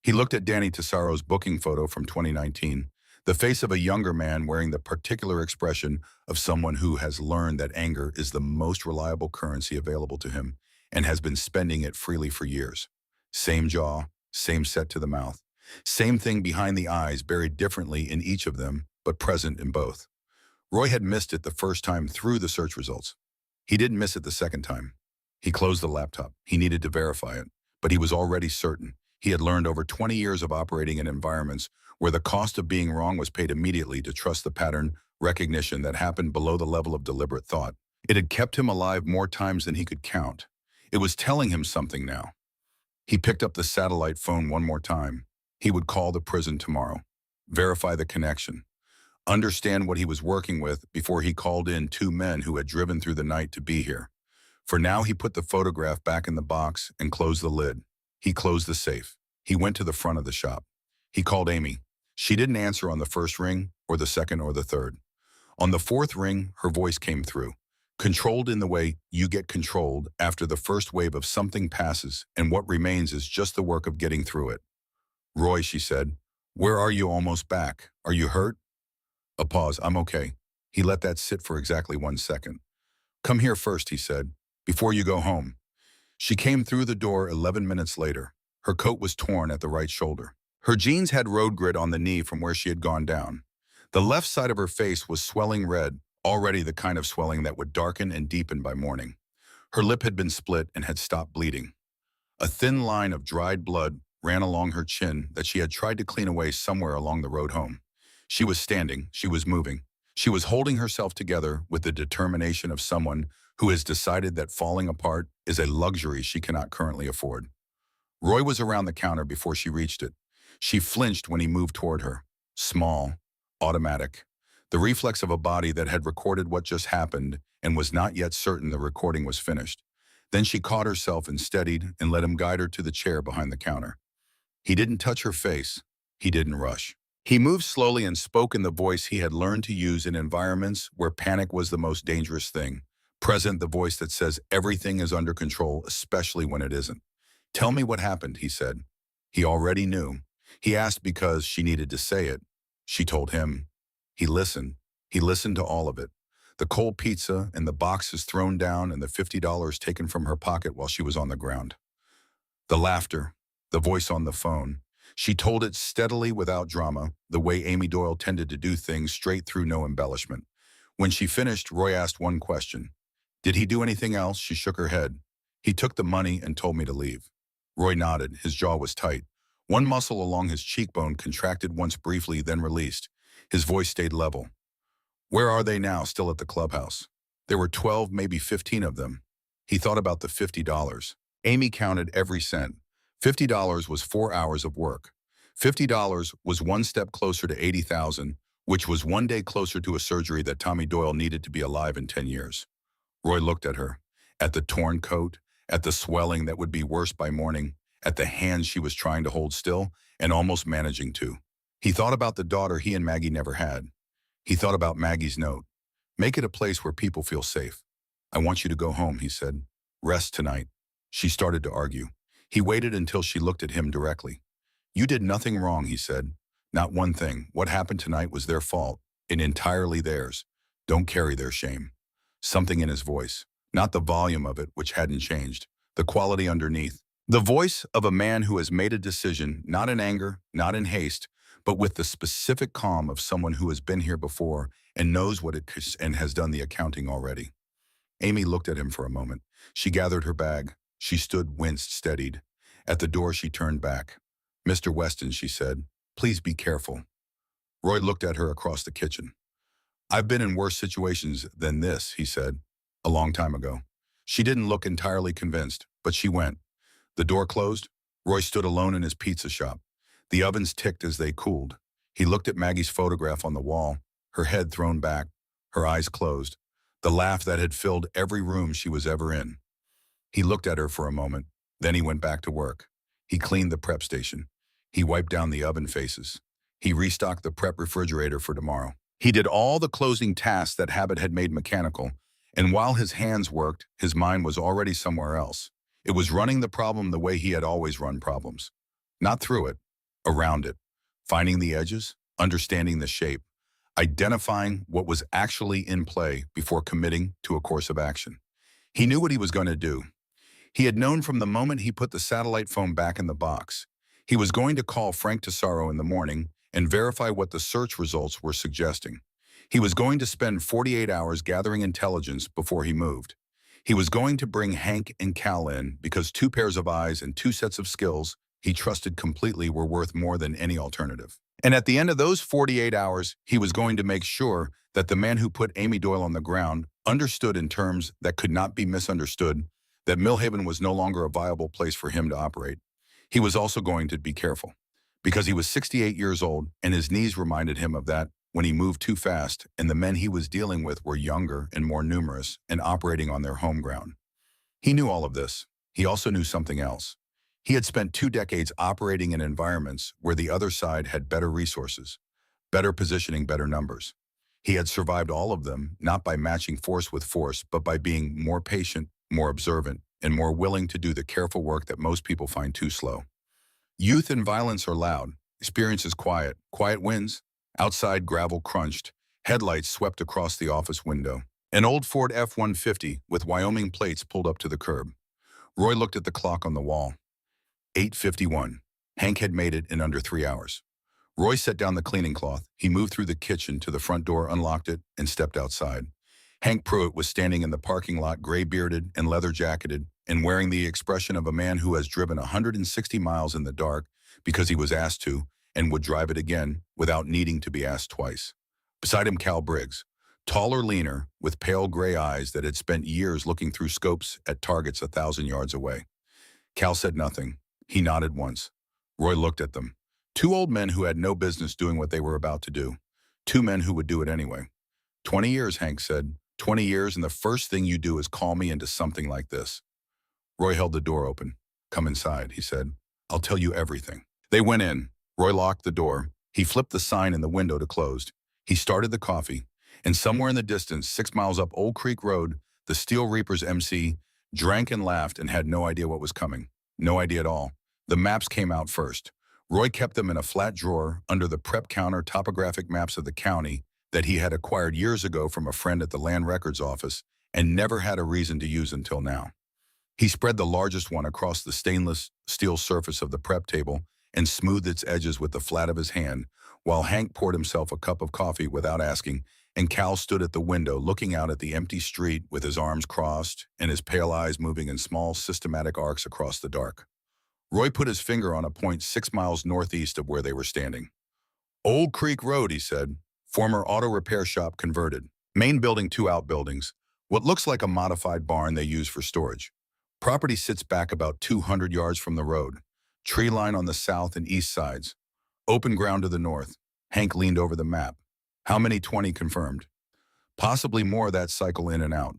Speaker 1: He looked at Danny Tesoro's booking photo from 2019, the face of a younger man wearing the particular expression of someone who has learned that anger is the most reliable currency available to him and has been spending it freely for years. Same jaw, same set to the mouth, same thing behind the eyes, buried differently in each of them, but present in both. Roy had missed it the first time through the search results. He didn't miss it the second time. He closed the laptop. He needed to verify it, but he was already certain. He had learned over 20 years of operating in environments where the cost of being wrong was paid immediately to trust the pattern recognition that happened below the level of deliberate thought. It had kept him alive more times than he could count. It was telling him something now. He picked up the satellite phone one more time. He would call the prison tomorrow, verify the connection, understand what he was working with before he called in 2 men who had driven through the night to be here. For now, he put the photograph back in the box and closed the lid. He closed the safe. He went to the front of the shop. He called Amy. She didn't answer on the first ring, or the second, or the third. On the 4th ring, her voice came through, controlled in the way you get controlled after the first wave of something passes, and what remains is just the work of getting through it. Roy, she said, where are you? Almost back. Are you hurt? A pause. I'm okay. He let that sit for exactly 1 second. Come here first, he said, before you go home. She came through the door 11 minutes later. Her coat was torn at the right shoulder. Her jeans had road grit on the knee from where she had gone down. The left side of her face was swelling red, already the kind of swelling that would darken and deepen by morning. Her lip had been split and had stopped bleeding. A thin line of dried blood ran along her chin that she had tried to clean away somewhere along the road home. She was standing, she was moving. She was holding herself together with the determination of someone who has decided that falling apart is a luxury she cannot currently afford. Roy was around the counter before she reached it. She flinched when he moved toward her. Small, automatic. the reflex of a body that had recorded what just happened and was not yet certain the recording was finished. Then she caught herself and steadied and let him guide her to the chair behind the counter. He didn't touch her face. He didn't rush. He moved slowly and spoke in the voice he had learned to use in environments where panic was the most dangerous thing. Present, the voice that says everything is under control, especially when it isn't. "Tell me what happened," he said. He already knew. He asked because she needed to say it. She told him. He listened. He listened to all of it. The cold pizza and the boxes thrown down and the $50 taken from her pocket while she was on the ground. The laughter, the voice on the phone. She told it steadily without drama, the way Amy Doyle tended to do things, straight through, no embellishment. When she finished, Roy asked one question. "Did he do anything else?" She shook her head. "He took the money and told me to leave." Roy nodded. His jaw was tight. One muscle along his cheekbone contracted once briefly, then released. His voice stayed level. "Where are they now?" "Still at the clubhouse." There were 12, maybe 15 of them. He thought about the $50. Amy counted every cent. $50 was 4 hours of work. $50 was one step closer to 80,000, which was one day closer to a surgery that Tommy Doyle needed to be alive in 10 years. Roy looked at her, at the torn coat, at the swelling that would be worse by morning, at the hands she was trying to hold still and almost managing to. He thought about the daughter he and Maggie never had. He thought about Maggie's note. "Make it a place where people feel safe. I want you to go home," he said. "Rest tonight." She started to argue. He waited until she looked at him directly. "You did nothing wrong," he said. "Not one thing. What happened tonight was their fault, and entirely theirs. Don't carry their shame." Something in his voice, not the volume of it, which hadn't changed, the quality underneath. The voice of a man who has made a decision, not in anger, not in haste, but with the specific calm of someone who has been here before and knows what it is and has done the accounting already. Amy looked at him for a moment. She gathered her bag. She stood, winced, steadied. At the door, she turned back. "Mr. Weston," she said, "please be careful." Roy looked at her across the kitchen. "I've been in worse situations than this," he said, "a long time ago." She didn't look entirely convinced, but she went. The door closed. Roy stood alone in his pizza shop. The ovens ticked as they cooled. He looked at Maggie's photograph on the wall, her head thrown back, her eyes closed, the laugh that had filled every room she was ever in. He looked at her for a moment, then he went back to work. He cleaned the prep station. He wiped down the oven faces. He restocked the prep refrigerator for tomorrow. He did all the closing tasks that habit had made mechanical, and while his hands worked, his mind was already somewhere else. It was running the problem the way he had always run problems. Not through it, around it, finding the edges, understanding the shape, identifying what was actually in play before committing to a course of action. He knew what he was going to do. He had known from the moment he put the satellite phone back in the box. He was going to call Frank Tesoro in the morning and verify what the search results were suggesting. He was going to spend 48 hours gathering intelligence before he moved. He was going to bring Hank and Cal in because 2 pairs of eyes and 2 sets of skills he trusted completely were worth more than any alternative. And at the end of those 48 hours, he was going to make sure that the man who put Amy Doyle on the ground understood in terms that could not be misunderstood that Millhaven was no longer a viable place for him to operate. He was also going to be careful, because he was 68 years old and his knees reminded him of that when he moved too fast and the men he was dealing with were younger and more numerous and operating on their home ground. He knew all of this. He also knew something else. He had spent 2 decades operating in environments where the other side had better resources, better positioning, better numbers. He had survived all of them, not by matching force with force, but by being more patient, more observant, and more willing to do the careful work that most people find too slow. Youth and violence are loud. Experience is quiet. Quiet wins. Outside, gravel crunched. Headlights swept across the office window. An old Ford F-150 with Wyoming plates pulled up to the curb. Roy looked at the clock on the wall. 8:51. Hank had made it in under 3 hours. Roy set down the cleaning cloth. He moved through the kitchen to the front door, unlocked it, and stepped outside. Hank Pruitt was standing in the parking lot, gray-bearded and leather-jacketed, and wearing the expression of a man who has driven 160 miles in the dark because he was asked to, and would drive it again without needing to be asked twice. Beside him, Cal Briggs, taller, leaner, with pale gray eyes that had spent years looking through scopes at targets 1,000 yards away. Cal said nothing. He nodded once. Roy looked at them. 2 old men who had no business doing what they were about to do. Two men who would do it anyway. 20 years, Hank said. 20 years, and the first thing you do is call me into something like this. Roy held the door open. Come inside, he said. I'll tell you everything. They went in. Roy locked the door. He flipped the sign in the window to closed. He started the coffee. And somewhere in the distance, 6 miles up Old Creek Road, the Steel Reapers MC drank and laughed and had no idea what was coming. No idea at all. The maps came out first. Roy kept them in a flat drawer under the prep counter topographic maps of the county that he had acquired years ago from a friend at the Land Records office and never had a reason to use until now. He spread the largest one across the stainless steel surface of the prep table and smoothed its edges with the flat of his hand, while Hank poured himself a cup of coffee without asking, and Cal stood at the window looking out at the empty street with his arms crossed and his pale eyes moving in small, systematic arcs across the dark. Roy put his finger on a point 6 miles northeast of where they were standing. Old Creek Road, he said. Former auto repair shop converted. Main building, 2 outbuildings. What looks like a modified barn they use for storage. Property sits back about 200 yards from the road. Tree line on the south and east sides. Open ground to the north. Hank leaned over the map. How many? 20 confirmed. Possibly more that cycle in and out.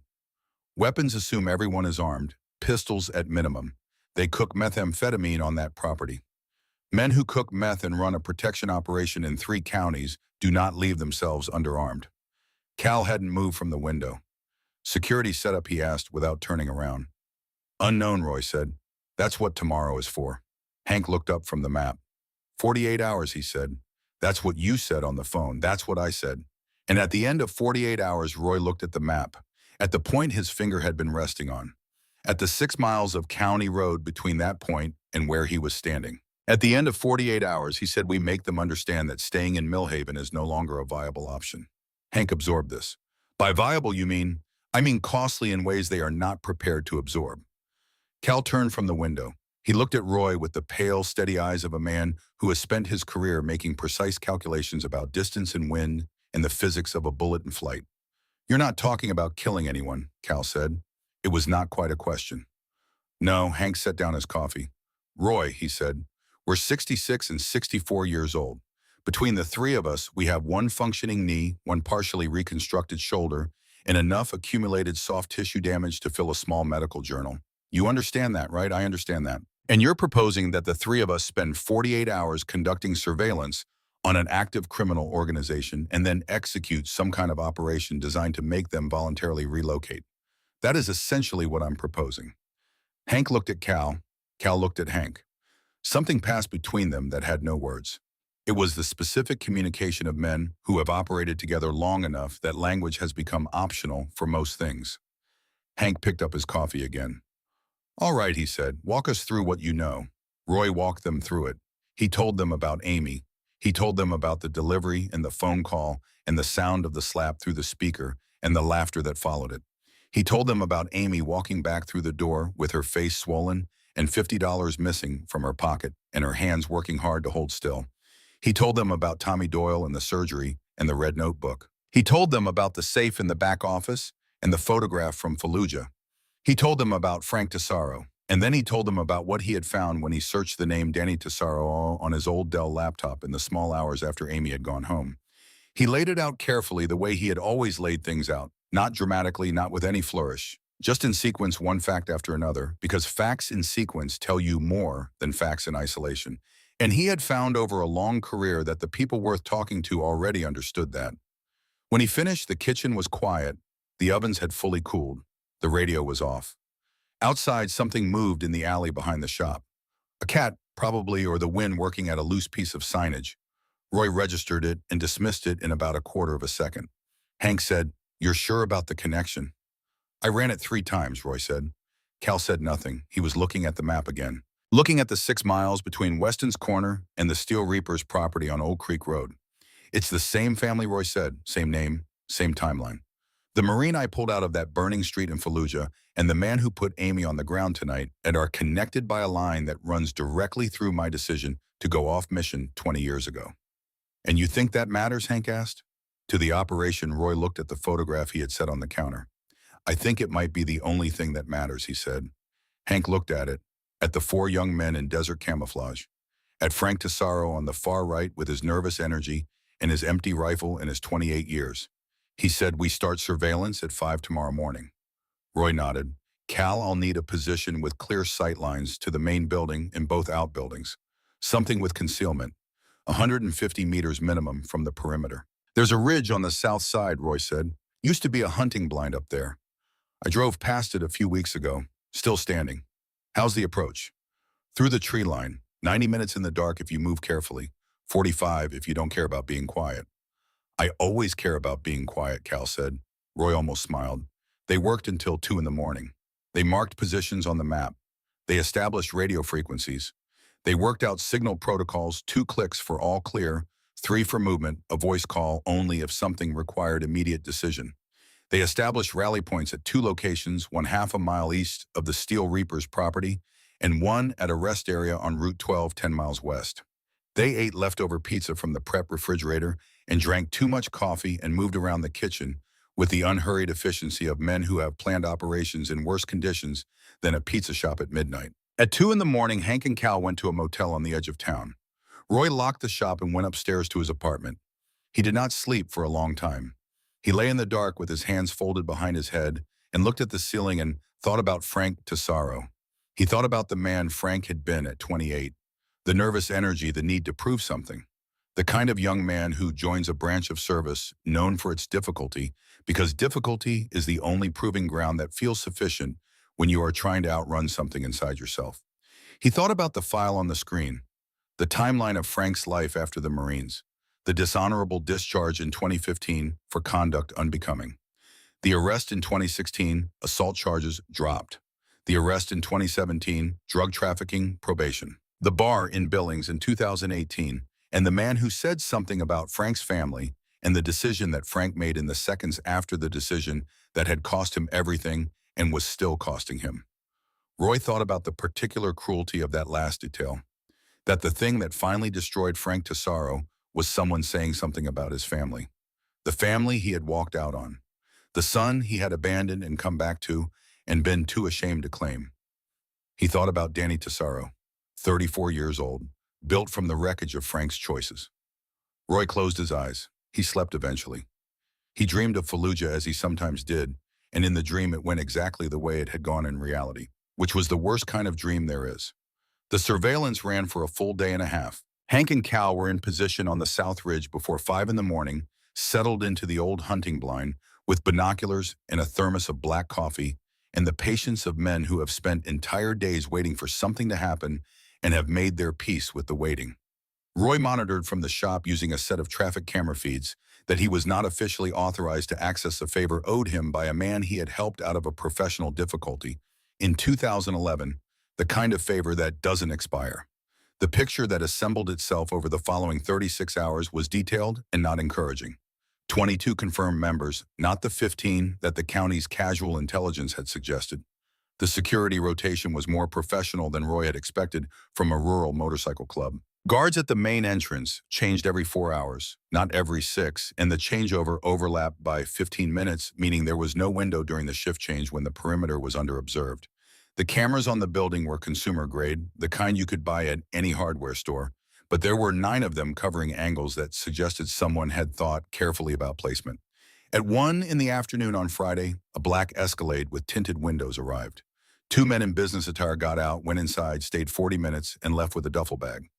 Speaker 1: Weapons assume everyone is armed. Pistols at minimum. They cook methamphetamine on that property. Men who cook meth and run a protection operation in 3 counties do not leave themselves underarmed. Cal hadn't moved from the window. Security setup, he asked without turning around. Unknown, Roy said. That's what tomorrow is for. Hank looked up from the map. 48 hours, he said. That's what you said on the phone. That's what I said. And at the end of 48 hours, Roy looked at the map, at the point his finger had been resting on, at the 6 miles of county road between that point and where he was standing. At the end of 48 hours, he said, we make them understand that staying in Millhaven is no longer a viable option. Hank absorbed this. By viable, you mean? I mean costly in ways they are not prepared to absorb. Cal turned from the window. He looked at Roy with the pale, steady eyes of a man who has spent his career making precise calculations about distance and wind and the physics of a bullet in flight. You're not talking about killing anyone, Cal said. It was not quite a question. No, Hank set down his coffee. Roy, he said, we're 66 and 64 years old. Between the 3 of us, we have 1 functioning knee, 1 partially reconstructed shoulder, and enough accumulated soft tissue damage to fill a small medical journal. You understand that, right? I understand that. And you're proposing that the 3 of us spend 48 hours conducting surveillance on an active criminal organization and then execute some kind of operation designed to make them voluntarily relocate. That is essentially what I'm proposing. Hank looked at Cal. Cal looked at Hank. Something passed between them that had no words. It was the specific communication of men who have operated together long enough that language has become optional for most things. Hank picked up his coffee again. All right, he said, walk us through what you know. Roy walked them through it. He told them about Amy. He told them about the delivery and the phone call and the sound of the slap through the speaker and the laughter that followed it. He told them about Amy walking back through the door with her face swollen and $50 missing from her pocket and her hands working hard to hold still. He told them about Tommy Doyle and the surgery and the red notebook. He told them about the safe in the back office and the photograph from Fallujah. He told them about Frank Tesoro, and then he told them about what he had found when he searched the name Danny Tesoro on his old Dell laptop in the small hours after Amy had gone home. He laid it out carefully the way he had always laid things out, not dramatically, not with any flourish, just in sequence, one fact after another, because facts in sequence tell you more than facts in isolation. And he had found over a long career that the people worth talking to already understood that. When he finished, the kitchen was quiet. The ovens had fully cooled. The radio was off. Outside, something moved in the alley behind the shop. A cat, probably, or the wind working at a loose piece of signage. Roy registered it and dismissed it in about a quarter of a second. Hank said, "You're sure about the connection?" "I ran it 3 times, Roy said. Cal said nothing. He was looking at the map again. Looking at the 6 miles between Weston's corner and the Steel Reapers property on Old Creek Road. It's the same family, Roy said. Same name, same timeline. The Marine I pulled out of that burning street in Fallujah and the man who put Amy on the ground tonight and are connected by a line that runs directly through my decision to go off mission 20 years ago. And you think that matters, Hank asked? To the operation, Roy looked at the photograph he had set on the counter. I think it might be the only thing that matters, he said. Hank looked at the 4 young men in desert camouflage, at Frank Tesoro on the far right with his nervous energy, and his empty rifle in his 28 years. He said, "We start surveillance at 5 tomorrow morning." Roy nodded. "Cal, I'll need a position with clear sight lines to the main building and both outbuildings. Something with concealment. 150 meters minimum from the perimeter." "There's a ridge on the south side," Roy said. "Used to be a hunting blind up there. I drove past it a few weeks ago. Still standing." "How's the approach?" "Through the tree line. 90 minutes in the dark if you move carefully. 45 if you don't care about being quiet." "I always care about being quiet," Cal said. Roy almost smiled. They worked until 2 in the morning. They marked positions on the map. They established radio frequencies. They worked out signal protocols, 2 clicks for all clear, 3 for movement, a voice call only if something required immediate decision. They established rally points at 2 locations, one half a mile east of the Steel Reapers property and one at a rest area on Route 12, 10 miles west. They ate leftover pizza from the prep refrigerator and drank too much coffee and moved around the kitchen with the unhurried efficiency of men who have planned operations in worse conditions than a pizza shop at midnight. At 2 in the morning, Hank and Cal went to a motel on the edge of town. Roy locked the shop and went upstairs to his apartment. He did not sleep for a long time. He lay in the dark with his hands folded behind his head and looked at the ceiling and thought about Frank Tesoro. He thought about the man Frank had been at 28, the nervous energy, the need to prove something, the kind of young man who joins a branch of service known for its difficulty because difficulty is the only proving ground that feels sufficient when you are trying to outrun something inside yourself. He thought about the file on the screen, the timeline of Frank's life after the Marines, the dishonorable discharge in 2015 for conduct unbecoming, the arrest in 2016, assault charges dropped, the arrest in 2017, drug trafficking, probation, the bar in Billings in 2018, and the man who said something about Frank's family and the decision that Frank made in the seconds after the decision that had cost him everything and was still costing him. Roy thought about the particular cruelty of that last detail, that the thing that finally destroyed Frank Tesoro was someone saying something about his family, the family he had walked out on, the son he had abandoned and come back to and been too ashamed to claim. He thought about Danny Tesoro, 34 years old, built from the wreckage of Frank's choices. Roy closed his eyes. He slept eventually. He dreamed of Fallujah as he sometimes did, and in the dream it went exactly the way it had gone in reality, which was the worst kind of dream there is. The surveillance ran for a full day and a half. Hank and Cal were in position on the South Ridge before 5 in the morning, settled into the old hunting blind with binoculars and a thermos of black coffee and the patience of men who have spent entire days waiting for something to happen and have made their peace with the waiting. Roy monitored from the shop using a set of traffic camera feeds that he was not officially authorized to access a favor owed him by a man he had helped out of a professional difficulty in 2011, the kind of favor that doesn't expire. The picture that assembled itself over the following 36 hours was detailed and not encouraging. 22 confirmed members, not the 15 that the county's casual intelligence had suggested. The security rotation was more professional than Roy had expected from a rural motorcycle club. Guards at the main entrance changed every 4 hours, not every 6, and the changeover overlapped by 15 minutes, meaning there was no window during the shift change when the perimeter was under-observed. The cameras on the building were consumer grade, the kind you could buy at any hardware store, but there were 9 of them covering angles that suggested someone had thought carefully about placement. At 1 in the afternoon on Friday, a black Escalade with tinted windows arrived. 2 men in business attire got out, went inside, stayed 40 minutes, and left with a duffel bag.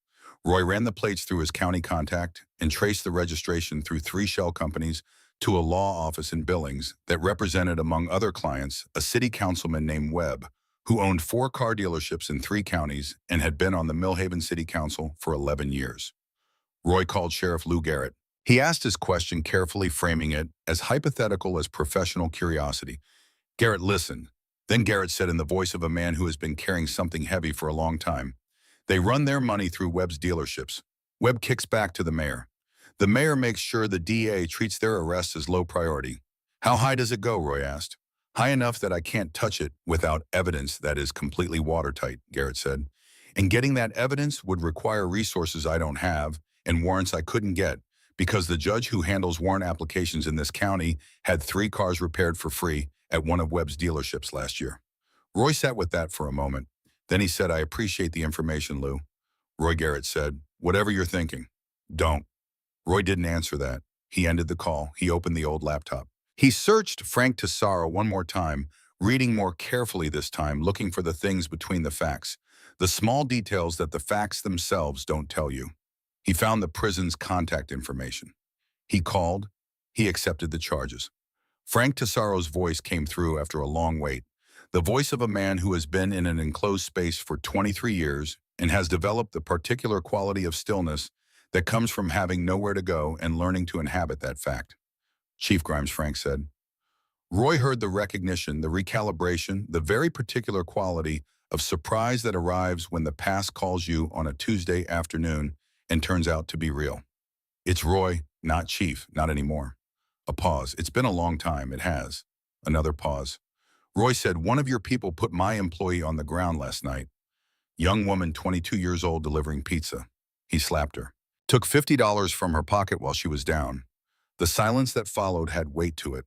Speaker 1: Roy ran the plates through his county contact and traced the registration through 3 shell companies to a law office in Billings that represented, among other clients, a city councilman named Webb, who owned 4 car dealerships in 3 counties and had been on the Millhaven City Council for 11 years. Roy called Sheriff Lou Garrett. He asked his question, carefully framing it as hypothetical as professional curiosity. Garrett listened. Then Garrett said in the voice of a man who has been carrying something heavy for a long time, "They run their money through Webb's dealerships. Webb kicks back to the mayor. The mayor makes sure the DA treats their arrests as low priority." "How high does it go?" Roy asked. "High enough that I can't touch it without evidence that is completely watertight," Garrett said. "And getting that evidence would require resources I don't have and warrants I couldn't get because the judge who handles warrant applications in this county had 3 cars repaired for free at one of Webb's dealerships last year." Roy sat with that for a moment. Then he said, "I appreciate the information, Lou." Roy Garrett said, "Whatever you're thinking, don't." Roy didn't answer that. He ended the call. He opened the old laptop. He searched Frank Tesoro one more time, reading more carefully this time, looking for the things between the facts, the small details that the facts themselves don't tell you. He found the prison's contact information. He called. He accepted the charges. Frank Tesoro's voice came through after a long wait, the voice of a man who has been in an enclosed space for 23 years and has developed the particular quality of stillness that comes from having nowhere to go and learning to inhabit that fact. Chief Grimes, Frank said. Roy heard the recognition, the recalibration, the very particular quality of surprise that arrives when the past calls you on a Tuesday afternoon and turns out to be real. It's Roy, not Chief, not anymore. A pause. It's been a long time, it has. Another pause. Roy said, one of your people put my employee on the ground last night. Young woman, 22 years old, delivering pizza. He slapped her. Took $50 from her pocket while she was down. The silence that followed had weight to it.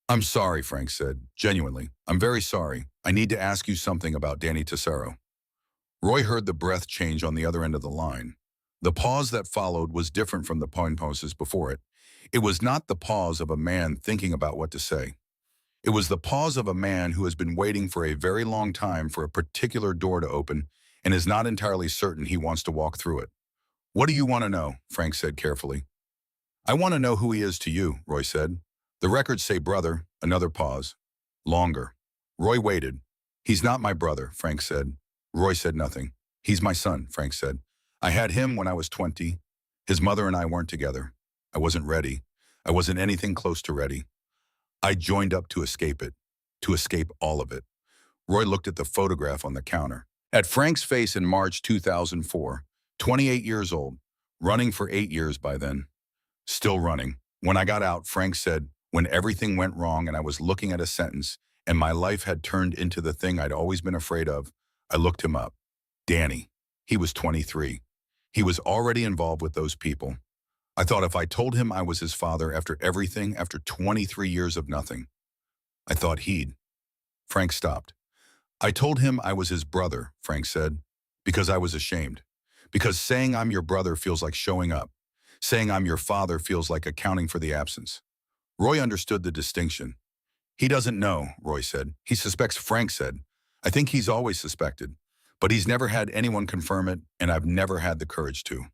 Speaker 1: I'm sorry, Frank said. Genuinely, I'm very sorry. I need to ask you something about Danny Tesoro. Roy heard the breath change on the other end of the line. The pause that followed was different from the pauses before it. It was not the pause of a man thinking about what to say. It was the pause of a man who has been waiting for a very long time for a particular door to open and is not entirely certain he wants to walk through it. What do you want to know? Frank said carefully. I want to know who he is to you, Roy said. The records say brother. Another pause. Longer. Roy waited. He's not my brother, Frank said. Roy said nothing. He's my son, Frank said. I had him when I was 20. His mother and I weren't together. I wasn't ready. I wasn't anything close to ready. I joined up to escape it, to escape all of it. Roy looked at the photograph on the counter. At Frank's face in March 2004, 28 years old, running for 8 years by then. Still running. When I got out, Frank said, when everything went wrong and I was looking at a sentence and my life had turned into the thing I'd always been afraid of, I looked him up. Danny. He was 23. He was already involved with those people. I thought if I told him I was his father after everything, after 23 years of nothing, I thought he'd. Frank stopped. I told him I was his brother, Frank said, because I was ashamed. Because saying I'm your brother feels like showing up. Saying I'm your father feels like accounting for the absence. Roy understood the distinction. He doesn't know, Roy said. He suspects, Frank said. I think he's always suspected. But he's never had anyone confirm it, and I've never had the courage to.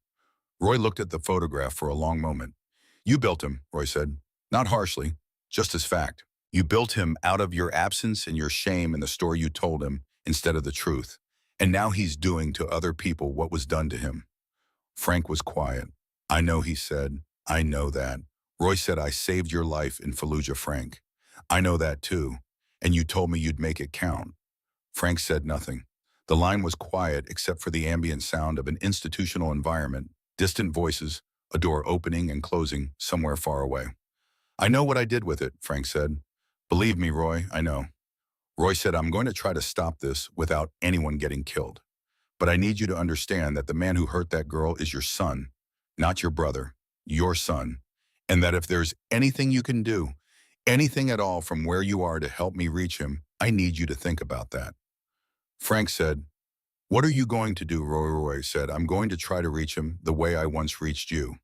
Speaker 1: Roy looked at the photograph for a long moment. You built him, Roy said. Not harshly, just as fact. You built him out of your absence and your shame and the story you told him instead of the truth. And now he's doing to other people what was done to him. Frank was quiet. I know, he said. I know that. Roy said, I saved your life in Fallujah, Frank. I know that too. And you told me you'd make it count. Frank said nothing. The line was quiet except for the ambient sound of an institutional environment, distant voices, a door opening and closing somewhere far away. I know what I did with it, Frank said. Believe me, Roy, I know. Roy said, I'm going to try to stop this without anyone getting killed. But I need you to understand that the man who hurt that girl is your son, not your brother, your son. And that if there's anything you can do, anything at all from where you are to help me reach him, I need you to think about that. Frank said, what are you going to do, Roy? Roy said, I'm going to try to reach him the way I once reached you.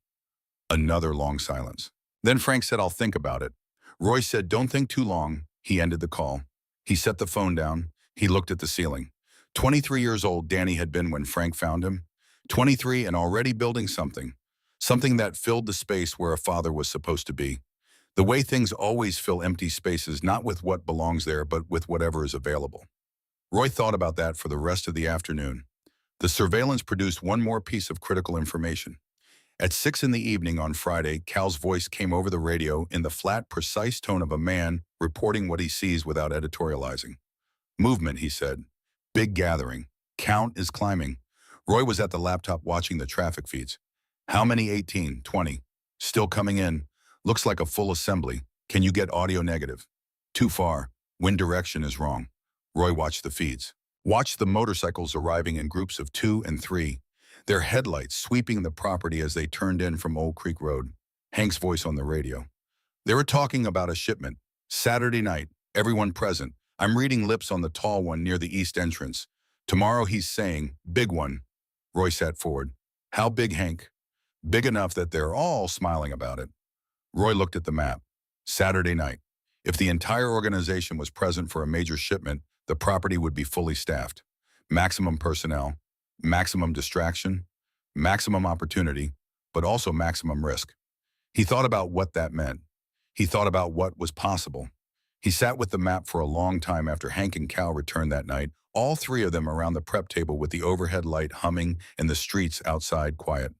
Speaker 1: Another long silence. Then Frank said, I'll think about it. Roy said, don't think too long. He ended the call. He set the phone down. He looked at the ceiling. 23 years old Danny had been when Frank found him. 23 and already building something. Something that filled the space where a father was supposed to be. The way things always fill empty spaces, not with what belongs there, but with whatever is available. Roy thought about that for the rest of the afternoon. The surveillance produced one more piece of critical information. At 6 in the evening on Friday, Cal's voice came over the radio in the flat, precise tone of a man reporting what he sees without editorializing. Movement, he said. Big gathering. Count is climbing. Roy was at the laptop watching the traffic feeds. How many? 18, 20. Still coming in. Looks like a full assembly. Can you get audio negative? Too far. Wind direction is wrong. Roy watched the feeds. Watched the motorcycles arriving in groups of 2 and 3. Their headlights sweeping the property as they turned in from Old Creek Road. Hank's voice on the radio. They were talking about a shipment. Saturday night. Everyone present. I'm reading lips on the tall one near the east entrance. Tomorrow he's saying, big one. Roy sat forward. How big, Hank? big enough that they're all smiling about it. Roy looked at the map. Saturday night. If the entire organization was present for a major shipment, the property would be fully staffed. Maximum personnel, maximum distraction, maximum opportunity, but also maximum risk. He thought about what that meant. He thought about what was possible. He sat with the map for a long time after Hank and Cal returned that night, all three of them around the prep table with the overhead light humming and the streets outside quiet.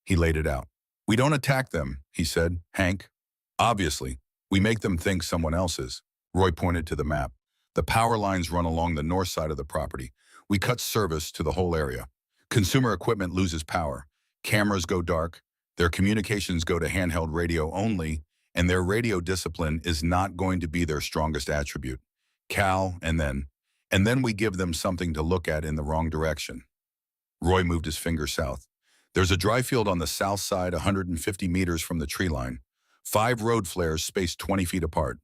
Speaker 1: He laid it out. We don't attack them, he said. Hank, obviously, we make them think someone else is. Roy pointed to the map. The power lines run along the north side of the property. We cut service to the whole area. Consumer equipment loses power. Cameras go dark. Their communications go to handheld radio only, and their radio discipline is not going to be their strongest attribute. Cal, and then we give them something to look at in the wrong direction. Roy moved his finger south. There's a dry field on the south side 150 meters from the tree line. 5 road flares spaced 20 feet apart.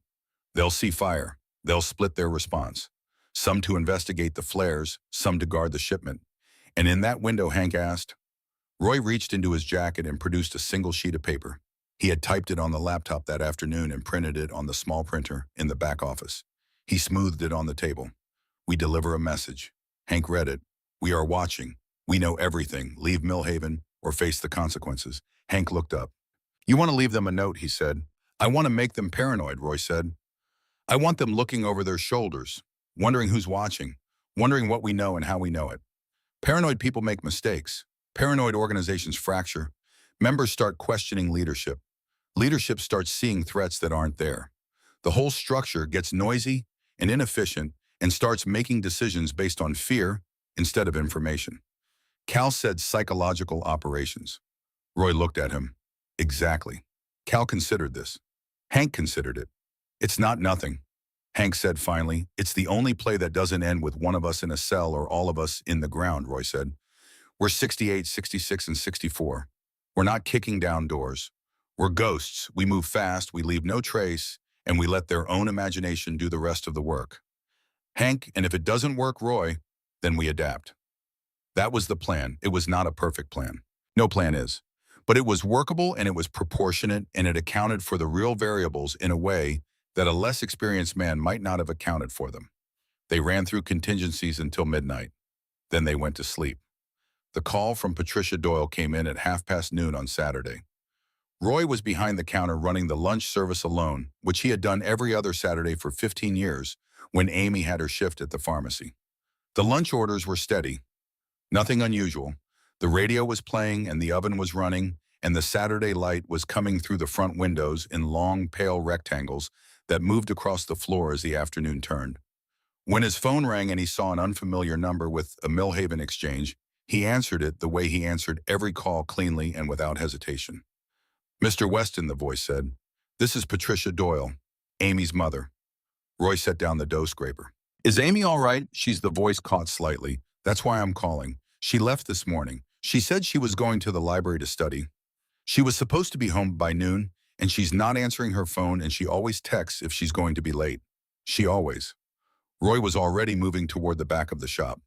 Speaker 1: They'll see fire. They'll split their response. Some to investigate the flares, some to guard the shipment. And in that window, Hank asked. Roy reached into his jacket and produced a single sheet of paper. He had typed it on the laptop that afternoon and printed it on the small printer in the back office. He smoothed it on the table. We deliver a message. Hank read it. We are watching. We know everything. Leave Millhaven or face the consequences. Hank looked up. You want to leave them a note, he said. I want to make them paranoid, Roy said. I want them looking over their shoulders, wondering who's watching, wondering what we know and how we know it. Paranoid people make mistakes. Paranoid organizations fracture. Members start questioning leadership. Leadership starts seeing threats that aren't there. The whole structure gets noisy and inefficient and starts making decisions based on fear instead of information. Cal said psychological operations. Roy looked at him. Exactly. Cal considered this. Hank considered it. It's not nothing. Hank said finally. It's the only play that doesn't end with one of us in a cell or all of us in the ground, Roy said. We're 68, 66, and 64. We're not kicking down doors. We're ghosts. We move fast, we leave no trace, and we let their own imagination do the rest of the work. Hank, and if it doesn't work, Roy, then we adapt. That was the plan. It was not a perfect plan. No plan is. But it was workable and it was proportionate and it accounted for the real variables in a way that a less experienced man might not have accounted for them. They ran through contingencies until midnight. Then they went to sleep. The call from Patricia Doyle came in at noon on Saturday. Roy was behind the counter running the lunch service alone, which he had done every other Saturday for 15 years when Amy had her shift at the pharmacy. The lunch orders were steady. Nothing unusual. The radio was playing and the oven was running and the Saturday light was coming through the front windows in long, pale rectangles that moved across the floor as the afternoon turned. When his phone rang and he saw an unfamiliar number with a Millhaven exchange, he answered it the way he answered every call cleanly and without hesitation. Mr. Weston, the voice said. This is Patricia Doyle, Amy's mother. Roy set down the dough scraper. Is Amy all right? The voice caught slightly. That's why I'm calling. She left this morning. She said she was going to the library to study. She was supposed to be home by noon, and she's not answering her phone, and she always texts if she's going to be late. She always. Roy was already moving toward the back of the shop.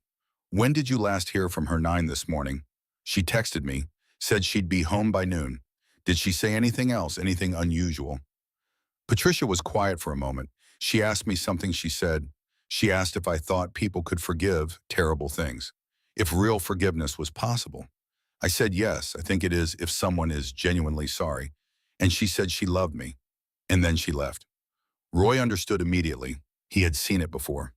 Speaker 1: When did you last hear from her? 9 this morning. She texted me, said she'd be home by noon. Did she say anything else, anything unusual? Patricia was quiet for a moment. She asked me something she said. She asked if I thought people could forgive terrible things, if real forgiveness was possible. I said yes, I think it is if someone is genuinely sorry. And she said she loved me. And then she left. Roy understood immediately. He had seen it before.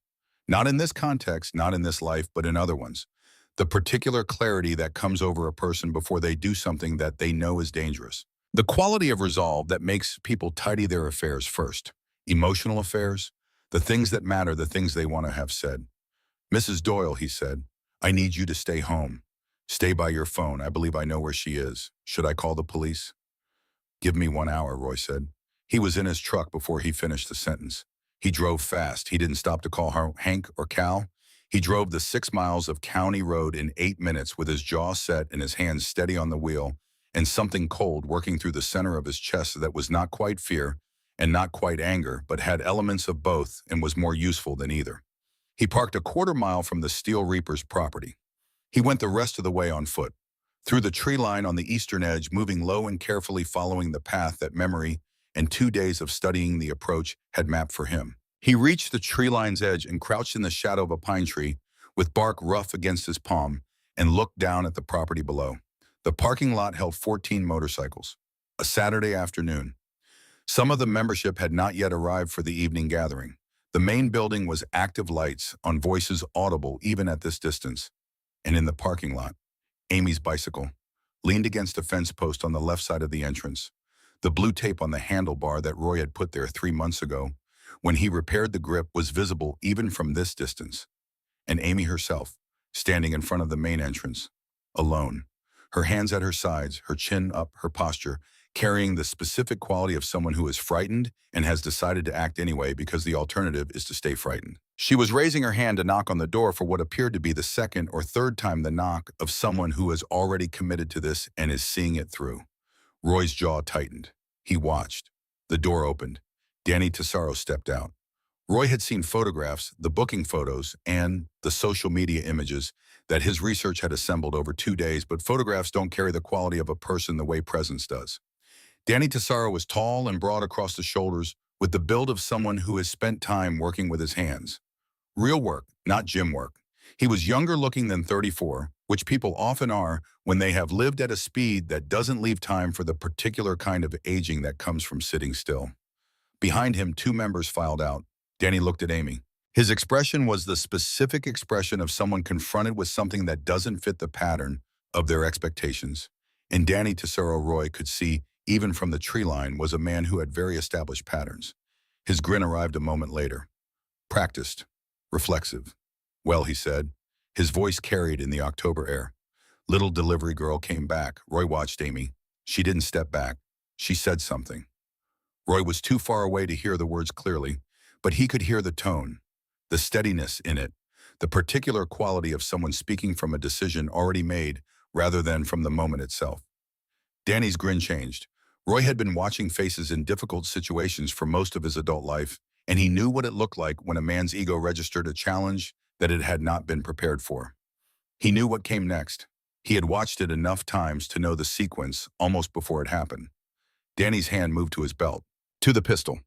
Speaker 1: Not in this context, not in this life, but in other ones. The particular clarity that comes over a person before they do something that they know is dangerous. The quality of resolve that makes people tidy their affairs first. Emotional affairs, the things that matter, the things they want to have said. Mrs. Doyle, he said, I need you to stay home. Stay by your phone. I believe I know where she is. Should I call the police? Give me 1 hour, Roy said. He was in his truck before he finished the sentence. He drove fast. He didn't stop to call Hank or Cal. He drove the 6 miles of county road in 8 minutes with his jaw set and his hands steady on the wheel and something cold working through the center of his chest that was not quite fear and not quite anger, but had elements of both and was more useful than either. He parked a 1/4 mile from the Steel Reaper's property. He went the rest of the way on foot. through the tree line on the eastern edge, moving low and carefully following the path that memory and 2 days of studying the approach had mapped for him. He reached the tree line's edge and crouched in the shadow of a pine tree, with bark rough against his palm, and looked down at the property below. The parking lot held 14 motorcycles. A Saturday afternoon. Some of the membership had not yet arrived for the evening gathering. The main building was active lights, on voices audible even at this distance. And in the parking lot, Amy's bicycle leaned against a fence post on the left side of the entrance. The blue tape on the handlebar that Roy had put there 3 months ago, when he repaired the grip, was visible even from this distance. And Amy herself, standing in front of the main entrance, alone, her hands at her sides, her chin up, her posture, carrying the specific quality of someone who is frightened and has decided to act anyway because the alternative is to stay frightened. She was raising her hand to knock on the door for what appeared to be the second or third time the knock of someone who is already committed to this and is seeing it through. Roy's jaw tightened. He watched. The door opened. Danny Tesoro stepped out. Roy had seen photographs, the booking photos, and the social media images that his research had assembled over 2 days, but photographs don't carry the quality of a person the way presence does. Danny Tesoro was tall and broad across the shoulders, with the build of someone who has spent time working with his hands. Real work, not gym work. He was younger looking than 34, which people often are when they have lived at a speed that doesn't leave time for the particular kind of aging that comes from sitting still. Behind him, 2 members filed out. Danny looked at Amy. His expression was the specific expression of someone confronted with something that doesn't fit the pattern of their expectations. And Danny Tesoro, Roy could see, even from the tree line, was a man who had very established patterns. His grin arrived a moment later. Practiced. Reflexive. Well, he said. His voice carried in the October air. Little delivery girl came back. Roy watched Amy. She didn't step back. She said something. Roy was too far away to hear the words clearly, but he could hear the tone, the steadiness in it, the particular quality of someone speaking from a decision already made rather than from the moment itself. Danny's grin changed. Roy had been watching faces in difficult situations for most of his adult life, and he knew what it looked like when a man's ego registered a challenge that it had not been prepared for. He knew what came next. He had watched it enough times to know the sequence almost before it happened. Danny's hand moved to his belt, to the pistol.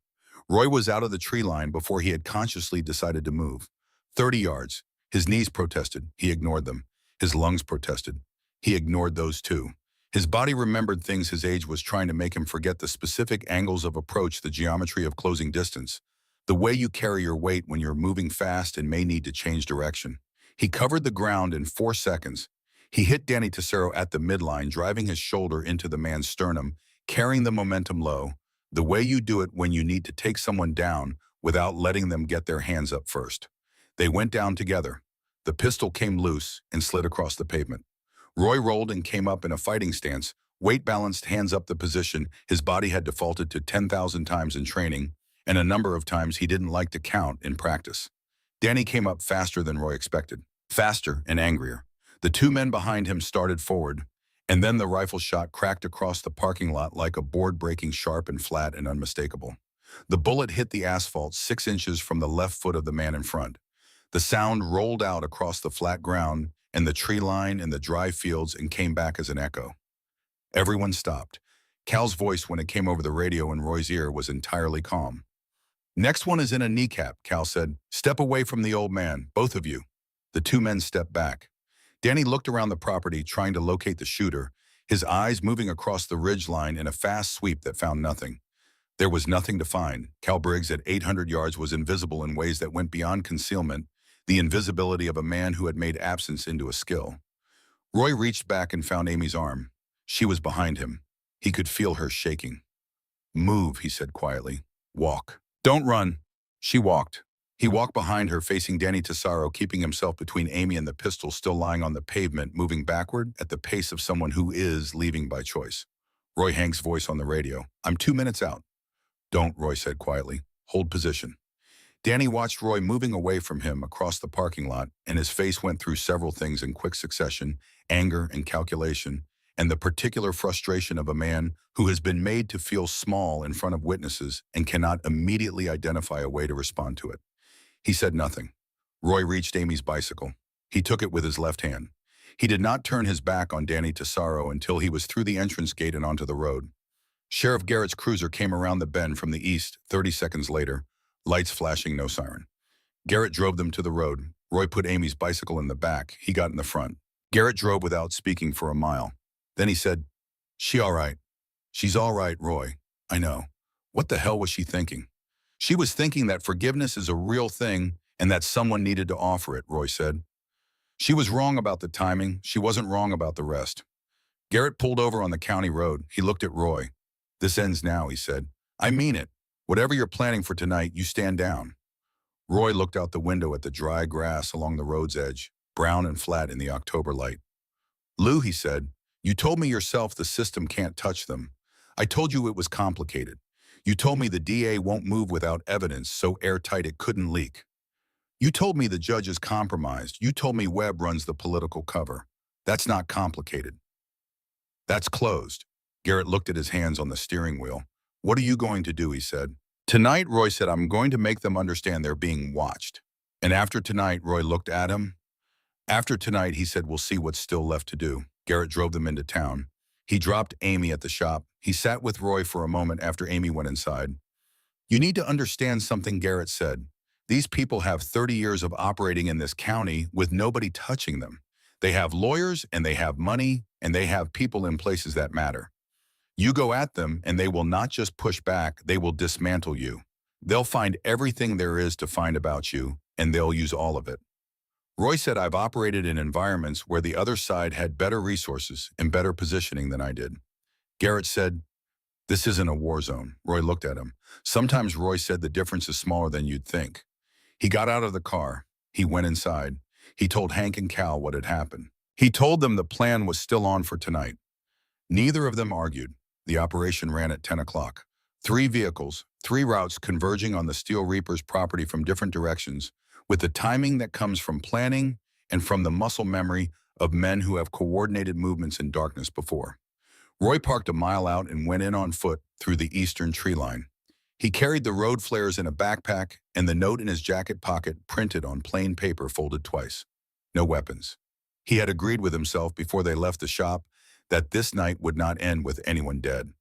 Speaker 1: Roy was out of the tree line before he had consciously decided to move. 30 yards. His knees protested. He ignored them. His lungs protested. He ignored those too. His body remembered things his age was trying to make him forget: the specific angles of approach, the geometry of closing distance, the way you carry your weight when you're moving fast and may need to change direction. He covered the ground in 4 seconds. He hit Danny Tesoro at the midline, driving his shoulder into the man's sternum, carrying the momentum low, the way you do it when you need to take someone down without letting them get their hands up first. They went down together. The pistol came loose and slid across the pavement. Roy rolled and came up in a fighting stance, weight balanced, hands up, the position his body had defaulted to 10,000 times in training, and a number of times he didn't like to count in practice. Danny came up faster than Roy expected, faster and angrier. The 2 men behind him started forward, and then the rifle shot cracked across the parking lot like a board, breaking sharp and flat and unmistakable. The bullet hit the asphalt 6 inches from the left foot of the man in front. The sound rolled out across the flat ground and the tree line and the dry fields and came back as an echo. Everyone stopped. Cal's voice, when it came over the radio in Roy's ear, was entirely calm. "Next one is in a kneecap," Cal said. "Step away from the old man, both of you." The 2 men stepped back. Danny looked around the property, trying to locate the shooter, his eyes moving across the ridge line in a fast sweep that found nothing. There was nothing to find. Cal Briggs at 800 yards was invisible in ways that went beyond concealment, the invisibility of a man who had made absence into a skill. Roy reached back and found Amy's arm. She was behind him. He could feel her shaking. "Move," he said quietly. "Walk. Don't run." She walked. He walked behind her, facing Danny Tesoro, keeping himself between Amy and the pistol still lying on the pavement, moving backward at the pace of someone who is leaving by choice. Roy Hank's voice on the radio. "I'm 2 minutes out." "Don't," Roy said quietly. "Hold position." Danny watched Roy moving away from him across the parking lot, and his face went through several things in quick succession: anger and calculation, and the particular frustration of a man who has been made to feel small in front of witnesses and cannot immediately identify a way to respond to it. He said nothing. Roy reached Amy's bicycle. He took it with his left hand. He did not turn his back on Danny Tesaro until he was through the entrance gate and onto the road. Sheriff Garrett's cruiser came around the bend from the east 30 seconds later, lights flashing, no siren. Garrett drove them to the road. Roy put Amy's bicycle in the back. He got in the front. Garrett drove without speaking for a mile. Then he said, "She all right?" "She's all right, Roy." "I know." What the hell was she thinking? "She was thinking that forgiveness is a real thing and that someone needed to offer it," Roy said. "She was wrong about the timing. She wasn't wrong about the rest." Garrett pulled over on the county road. He looked at Roy. "This ends now," he said. "I mean it. Whatever you're planning for tonight, you stand down." Roy looked out the window at the dry grass along the road's edge, brown and flat in the October light. "Lou," he said, "you told me yourself the system can't touch them. I told you it was complicated. You told me the DA won't move without evidence so airtight it couldn't leak. You told me the judge is compromised. You told me Webb runs the political cover. That's not complicated. That's closed." Garrett looked at his hands on the steering wheel. "What are you going to do?" he said. "Tonight," Roy said, "I'm going to make them understand they're being watched." "And after tonight," Roy looked at him. "After tonight," he said, "we'll see what's still left to do." Garrett drove them into town. He dropped Amy at the shop. He sat with Roy for a moment after Amy went inside. "You need to understand something," Garrett said. "These people have 30 years of operating in this county with nobody touching them. They have lawyers and they have money and they have people in places that matter. You go at them and they will not just push back, they will dismantle you. They'll find everything there is to find about you and they'll use all of it." Roy said, "I've operated in environments where the other side had better resources and better positioning than I did." Garrett said, "This isn't a war zone." Roy looked at him. Sometimes Roy said the difference is smaller than you'd think. He got out of the car. He went inside. He told Hank and Cal what had happened. He told them the plan was still on for tonight. Neither of them argued. The operation ran at 10 o'clock. 3 vehicles, 3 routes converging on the Steel Reaper's property from different directions, with the timing that comes from planning and from the muscle memory of men who have coordinated movements in darkness before. Roy parked a mile out and went in on foot through the eastern tree line. He carried the road flares in a backpack and the note in his jacket pocket printed on plain paper folded twice. No weapons. He had agreed with himself before they left the shop that this night would not end with anyone dead.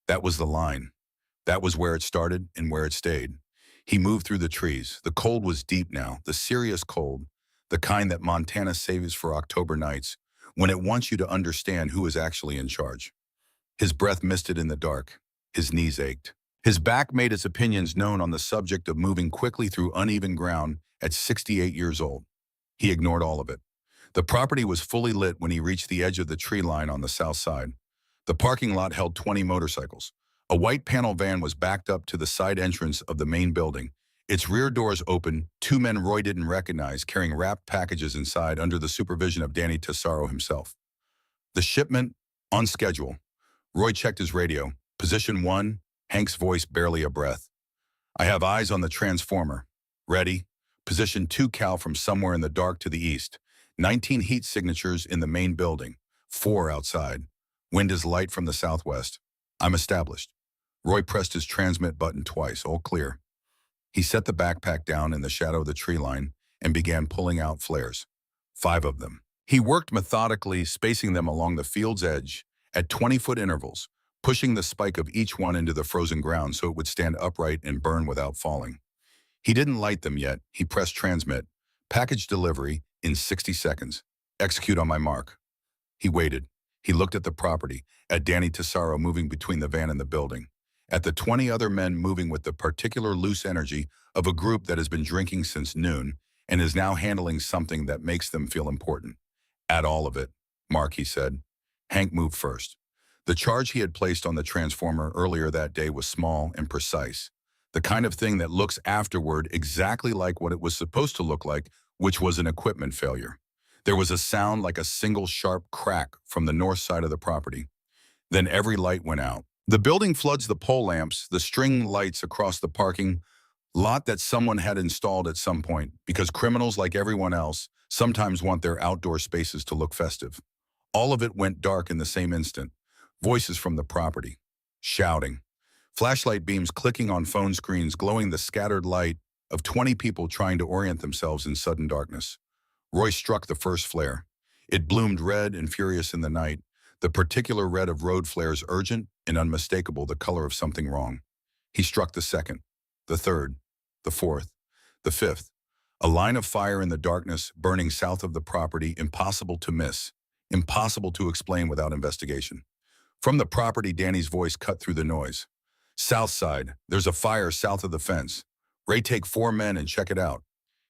Speaker 1: That was the line. That was where it started and where it stayed. He moved through the trees. The cold was deep now, the serious cold, the kind that Montana saves for October nights, when it wants you to understand who is actually in charge. His breath misted in the dark. His knees ached. His back made its opinions known on the subject of moving quickly through uneven ground at 68 years old. He ignored all of it. The property was fully lit when he reached the edge of the tree line on the south side. The parking lot held 20 motorcycles. A white panel van was backed up to the side entrance of the main building. Its rear doors open, 2 men Roy didn't recognize carrying wrapped packages inside under the supervision of Danny Tesaro himself. The shipment, on schedule. Roy checked his radio. Position 1, Hank's voice barely a breath. "I have eyes on the transformer. Ready?" Position 2, Cal from somewhere in the dark to the east. 19 heat signatures in the main building, 4 outside. Wind is light from the southwest. "I'm established." Roy pressed his transmit button twice, all clear. He set the backpack down in the shadow of the tree line and began pulling out flares. 5 of them. He worked methodically, spacing them along the field's edge at 20-foot intervals, pushing the spike of each one into the frozen ground so it would stand upright and burn without falling. He didn't light them yet. He pressed transmit. "Package delivery in 60 seconds. Execute on my mark." He waited. He looked at the property, at Danny Tesaro moving between the van and the building, at the 20 other men moving with the particular loose energy of a group that has been drinking since noon and is now handling something that makes them feel important. "At all of it, Mark," he said. Hank moved first. The charge he had placed on the transformer earlier that day was small and precise, the kind of thing that looks afterward exactly like what it was supposed to look like, which was an equipment failure. There was a sound like a single sharp crack from the north side of the property. Then every light went out. The building floods the pole lamps, the string lights across the parking lot that someone had installed at some point, because criminals, like everyone else, sometimes want their outdoor spaces to look festive. All of it went dark in the same instant. Voices from the property. Shouting. Flashlight beams clicking on phone screens, glowing the scattered light of 20 people trying to orient themselves in sudden darkness. Roy struck the first flare. It bloomed red and furious in the night, the particular red of road flares urgent and unmistakable, the color of something wrong. He struck the second, the third, the fourth, the fifth. A line of fire in the darkness burning south of the property, impossible to miss, impossible to explain without investigation. From the property, Danny's voice cut through the noise. South side, there's a fire south of the fence. Ray, take 4 men and check it out.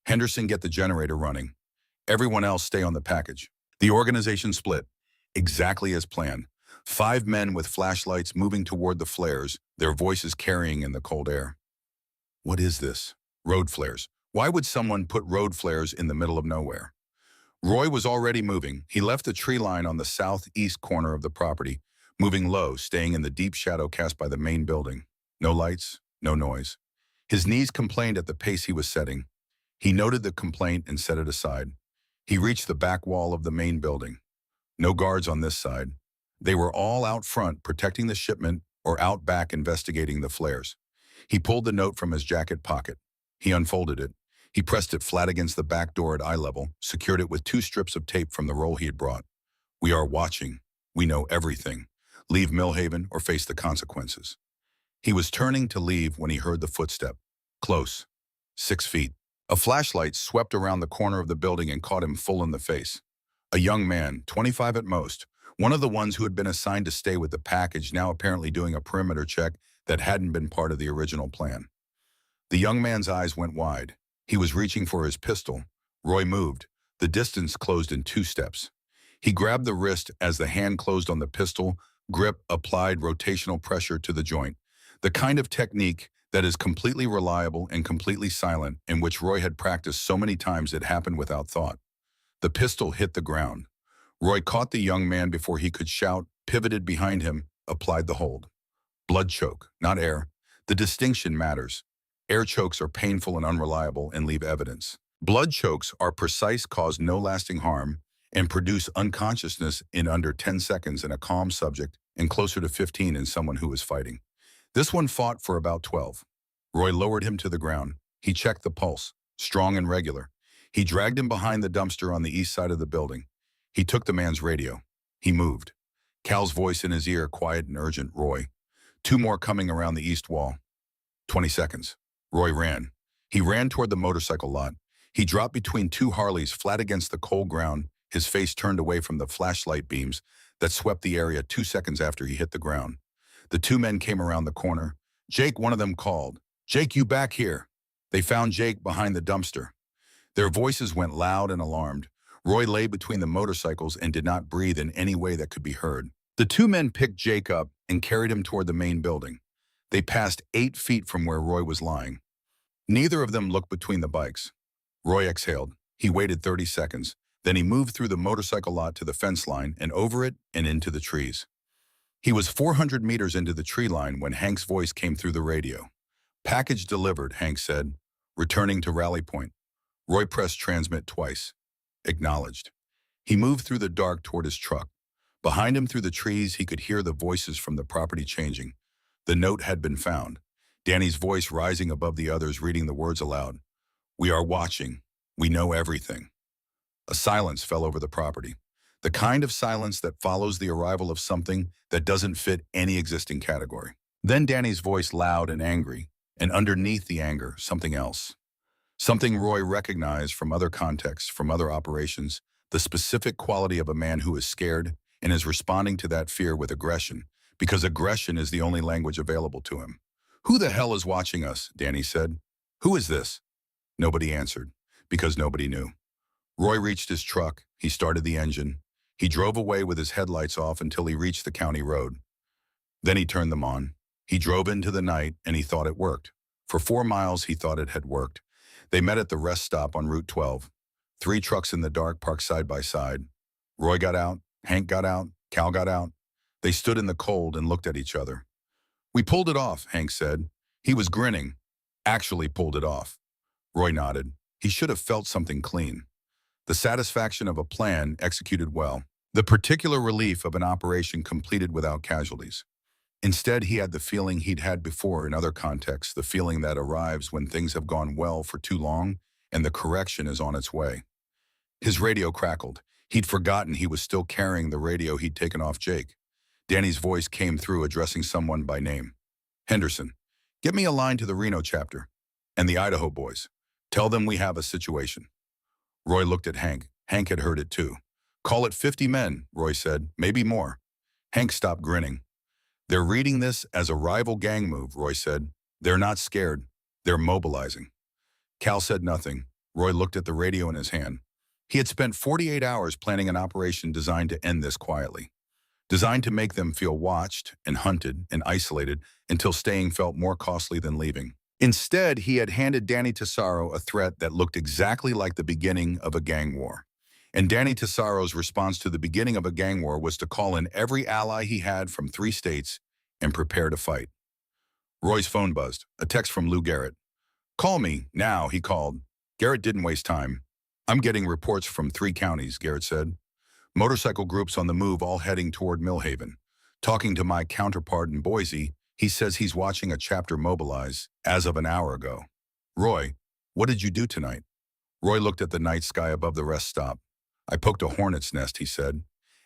Speaker 1: Henderson, get the generator running. Everyone else stay on the package. The organization split, exactly as planned. 5 men with flashlights moving toward the flares, their voices carrying in the cold air. What is this? Road flares. Why would someone put road flares in the middle of nowhere? Roy was already moving. He left the tree line on the southeast corner of the property, moving low, staying in the deep shadow cast by the main building. No lights, no noise. His knees complained at the pace he was setting. He noted the complaint and set it aside. He reached the back wall of the main building. No guards on this side. They were all out front protecting the shipment or out back investigating the flares. He pulled the note from his jacket pocket. He unfolded it. He pressed it flat against the back door at eye level, secured it with 2 strips of tape from the roll he had brought. We are watching. We know everything. Leave Millhaven or face the consequences. He was turning to leave when he heard the footstep. Close. 6 feet. A flashlight swept around the corner of the building and caught him full in the face. A young man, 25 at most, one of the ones who had been assigned to stay with the package, now apparently doing a perimeter check that hadn't been part of the original plan. The young man's eyes went wide. He was reaching for his pistol. Roy moved. The distance closed in 2 steps. He grabbed the wrist as the hand closed on the pistol. Grip applied rotational pressure to the joint. The kind of technique that is completely reliable and completely silent, in which Roy had practiced so many times it happened without thought. The pistol hit the ground. Roy caught the young man before he could shout, pivoted behind him, applied the hold. Blood choke, not air. The distinction matters. Air chokes are painful and unreliable and leave evidence. Blood chokes are precise, cause no lasting harm, and produce unconsciousness in under 10 seconds in a calm subject and closer to 15 in someone who is fighting. This one fought for about 12. Roy lowered him to the ground. He checked the pulse, strong and regular. He dragged him behind the dumpster on the east side of the building. He took the man's radio. He moved. Cal's voice in his ear, quiet and urgent. Roy. 2 more coming around the east wall. 20 seconds. Roy ran. He ran toward the motorcycle lot. He dropped between 2 Harleys flat against the cold ground, his face turned away from the flashlight beams that swept the area 2 seconds after he hit the ground. The 2 men came around the corner. Jake, one of them called. Jake, you back here. They found Jake behind the dumpster. Their voices went loud and alarmed. Roy lay between the motorcycles and did not breathe in any way that could be heard. The 2 men picked Jake up and carried him toward the main building. They passed 8 feet from where Roy was lying. Neither of them looked between the bikes. Roy exhaled. He waited 30 seconds. Then he moved through the motorcycle lot to the fence line and over it and into the trees. He was 400 meters into the tree line when Hank's voice came through the radio. Package delivered, Hank said, returning to rally point. Roy pressed transmit twice. Acknowledged. He moved through the dark toward his truck. Behind him through the trees, he could hear the voices from the property changing. The note had been found. Danny's voice rising above the others, reading the words aloud. We are watching. We know everything. A silence fell over the property. The kind of silence that follows the arrival of something that doesn't fit any existing category. Then Danny's voice, loud and angry, and underneath the anger, something else. Something Roy recognized from other contexts, from other operations, the specific quality of a man who is scared and is responding to that fear with aggression, because aggression is the only language available to him. Who the hell is watching us? Danny said. Who is this? Nobody answered, because nobody knew. Roy reached his truck. He started the engine. He drove away with his headlights off until he reached the county road. Then he turned them on. He drove into the night, and he thought it worked. For 4 miles, he thought it had worked. They met at the rest stop on Route 12. 3 trucks in the dark parked side by side. Roy got out. Hank got out. Cal got out. They stood in the cold and looked at each other. We pulled it off, Hank said. He was grinning. Actually pulled it off. Roy nodded. He should have felt something clean. The satisfaction of a plan executed well. The particular relief of an operation completed without casualties. Instead, he had the feeling he'd had before in other contexts, the feeling that arrives when things have gone well for too long and the correction is on its way. His radio crackled. He'd forgotten he was still carrying the radio he'd taken off Jake. Danny's voice came through, addressing someone by name. Henderson, get me a line to the Reno chapter. And the Idaho boys. Tell them we have a situation. Roy looked at Hank. Hank had heard it too. Call it 50 men, Roy said, maybe more. Hank stopped grinning. They're reading this as a rival gang move, Roy said. They're not scared. They're mobilizing. Cal said nothing. Roy looked at the radio in his hand. He had spent 48 hours planning an operation designed to end this quietly. Designed to make them feel watched and hunted and isolated until staying felt more costly than leaving. Instead, he had handed Danny Tesaro a threat that looked exactly like the beginning of a gang war. And Danny Tesaro's response to the beginning of a gang war was to call in every ally he had from 3 states and prepare to fight. Roy's phone buzzed, a text from Lou Garrett. Call me, now, he called. Garrett didn't waste time. I'm getting reports from 3 counties, Garrett said. Motorcycle groups on the move, all heading toward Millhaven. Talking to my counterpart in Boise, he says he's watching a chapter mobilize as of an hour ago. Roy, what did you do tonight? Roy looked at the night sky above the rest stop. I poked a hornet's nest, he said.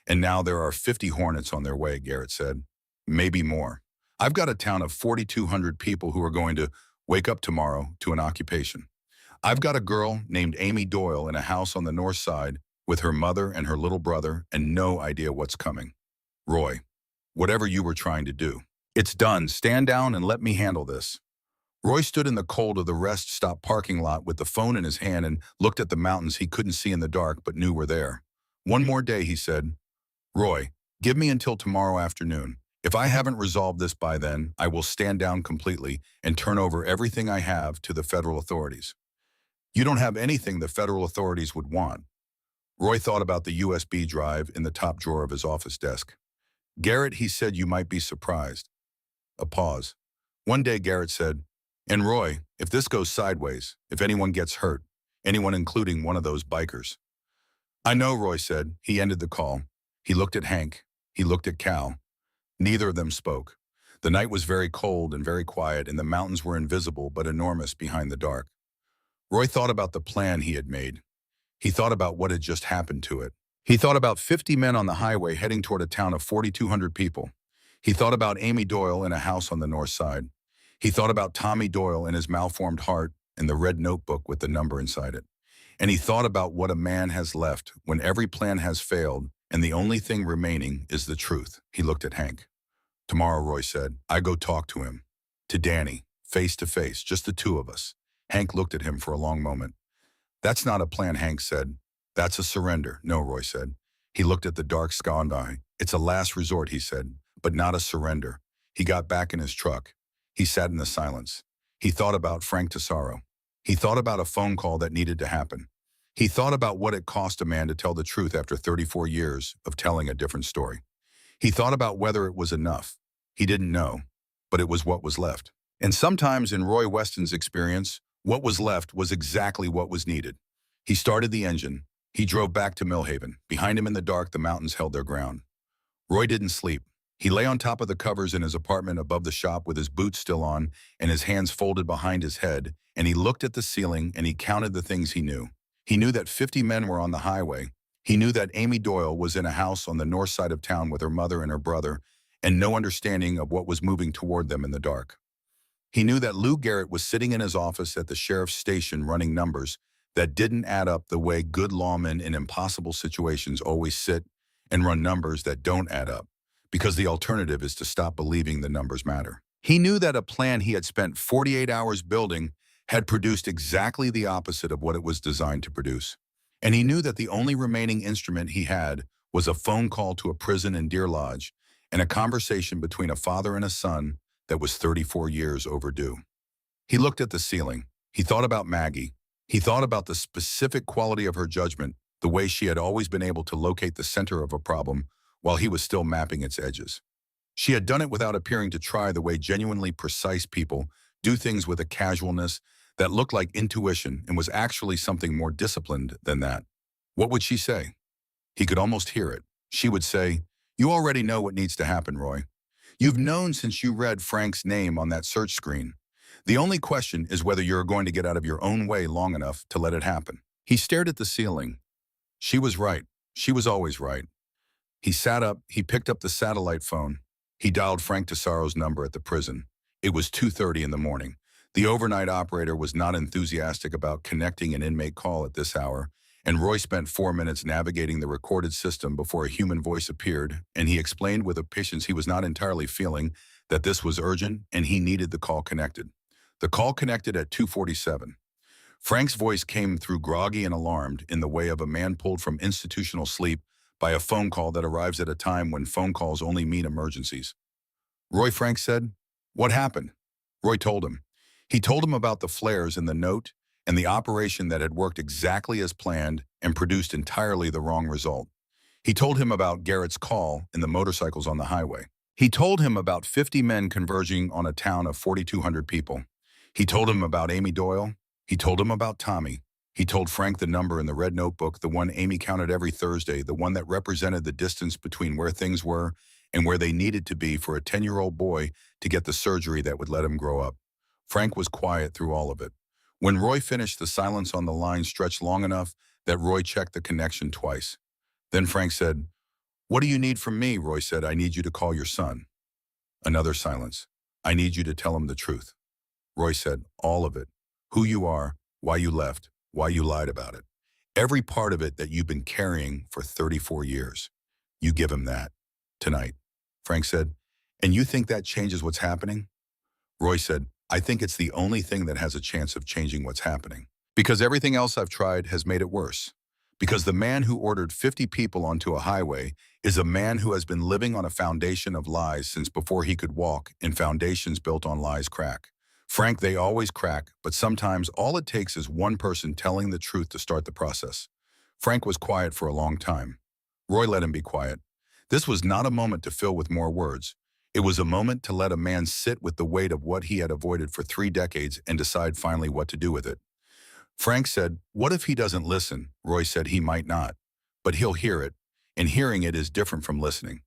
Speaker 1: And now there are 50 hornets on their way, Garrett said. Maybe more. I've got a town of 4,200 people who are going to wake up tomorrow to an occupation. I've got a girl named Amy Doyle in a house on the north side with her mother and her little brother and no idea what's coming. Roy, whatever you were trying to do, it's done. Stand down and let me handle this. Roy stood in the cold of the rest stop parking lot with the phone in his hand and looked at the mountains he couldn't see in the dark but knew were there. One more day, he said. Roy, give me until tomorrow afternoon. If I haven't resolved this by then, I will stand down completely and turn over everything I have to the federal authorities. You don't have anything the federal authorities would want. Roy thought about the USB drive in the top drawer of his office desk. Garrett, he said, you might be surprised. A pause. One day, Garrett said, and Roy, if this goes sideways, if anyone gets hurt, anyone including one of those bikers. I know, Roy said. He ended the call. He looked at Hank. He looked at Cal. Neither of them spoke. The night was very cold and very quiet, and the mountains were invisible but enormous behind the dark. Roy thought about the plan he had made. He thought about what had just happened to it. He thought about 50 men on the highway heading toward a town of 4,200 people. He thought about Amy Doyle in a house on the north side. He thought about Tommy Doyle and his malformed heart and the red notebook with the number inside it. And he thought about what a man has left when every plan has failed and the only thing remaining is the truth. He looked at Hank. Tomorrow, Roy said, I go talk to him. To Danny, face to face, just the two of us. Hank looked at him for a long moment. That's not a plan, Hank said. That's a surrender. No, Roy said. He looked at the dark sky. It's a last resort, he said, but not a surrender. He got back in his truck. He sat in the silence. He thought about Frank Tesaro. He thought about a phone call that needed to happen. He thought about what it cost a man to tell the truth after 34 years of telling a different story. He thought about whether it was enough. He didn't know, but it was what was left. And sometimes in Roy Weston's experience, what was left was exactly what was needed. He started the engine. He drove back to Millhaven. Behind him in the dark, the mountains held their ground. Roy didn't sleep. He lay on top of the covers in his apartment above the shop with his boots still on and his hands folded behind his head, and he looked at the ceiling and he counted the things he knew. He knew that 50 men were on the highway. He knew that Amy Doyle was in a house on the north side of town with her mother and her brother, and no understanding of what was moving toward them in the dark. He knew that Lou Garrett was sitting in his office at the sheriff's station running numbers that didn't add up the way good lawmen in impossible situations always sit and run numbers that don't add up, because the alternative is to stop believing the numbers matter. He knew that a plan he had spent 48 hours building had produced exactly the opposite of what it was designed to produce. And he knew that the only remaining instrument he had was a phone call to a prison in Deer Lodge and a conversation between a father and a son that was 34 years overdue. He looked at the ceiling. He thought about Maggie. He thought about the specific quality of her judgment, the way she had always been able to locate the center of a problem while he was still mapping its edges. She had done it without appearing to try the way genuinely precise people do things with a casualness that looked like intuition and was actually something more disciplined than that. What would she say? He could almost hear it. She would say, "You already know what needs to happen, Roy. You've known since you read Frank's name on that search screen. The only question is whether you're going to get out of your own way long enough to let it happen." He stared at the ceiling. She was right. She was always right. He sat up, he picked up the satellite phone. He dialed Frank Tessaro's number at the prison. It was 2:30 in the morning. The overnight operator was not enthusiastic about connecting an inmate call at this hour, and Roy spent 4 minutes navigating the recorded system before a human voice appeared, and he explained with a patience he was not entirely feeling that this was urgent and he needed the call connected. The call connected at 2:47. Frank's voice came through groggy and alarmed in the way of a man pulled from institutional sleep by a phone call that arrives at a time when phone calls only mean emergencies. Roy, Frank said. What happened? Roy told him. He told him about the flares in the note and the operation that had worked exactly as planned and produced entirely the wrong result. He told him about Garrett's call and the motorcycles on the highway. He told him about 50 men converging on a town of 4,200 people. He told him about Amy Doyle. He told him about Tommy. He told Frank the number in the red notebook, the one Amy counted every Thursday, the one that represented the distance between where things were and where they needed to be for a 10-year-old boy to get the surgery that would let him grow up. Frank was quiet through all of it. When Roy finished, the silence on the line stretched long enough that Roy checked the connection twice. Then Frank said, "What do you need from me?" Roy said, "I need you to call your son." Another silence. "I need you to tell him the truth." Roy said, "All of it. Who you are, why you left, why you lied about it. Every part of it that you've been carrying for 34 years. You give him that. Tonight." Frank said, "And you think that changes what's happening?" Roy said, "I think it's the only thing that has a chance of changing what's happening. Because everything else I've tried has made it worse. Because the man who ordered 50 people onto a highway is a man who has been living on a foundation of lies since before he could walk, and foundations built on lies crack. Frank, they always crack, but sometimes all it takes is one person telling the truth to start the process." Frank was quiet for a long time. Roy let him be quiet. This was not a moment to fill with more words. It was a moment to let a man sit with the weight of what he had avoided for 3 decades and decide finally what to do with it. Frank said, "What if he doesn't listen?" Roy said, "He might not. But he'll hear it, and hearing it is different from listening.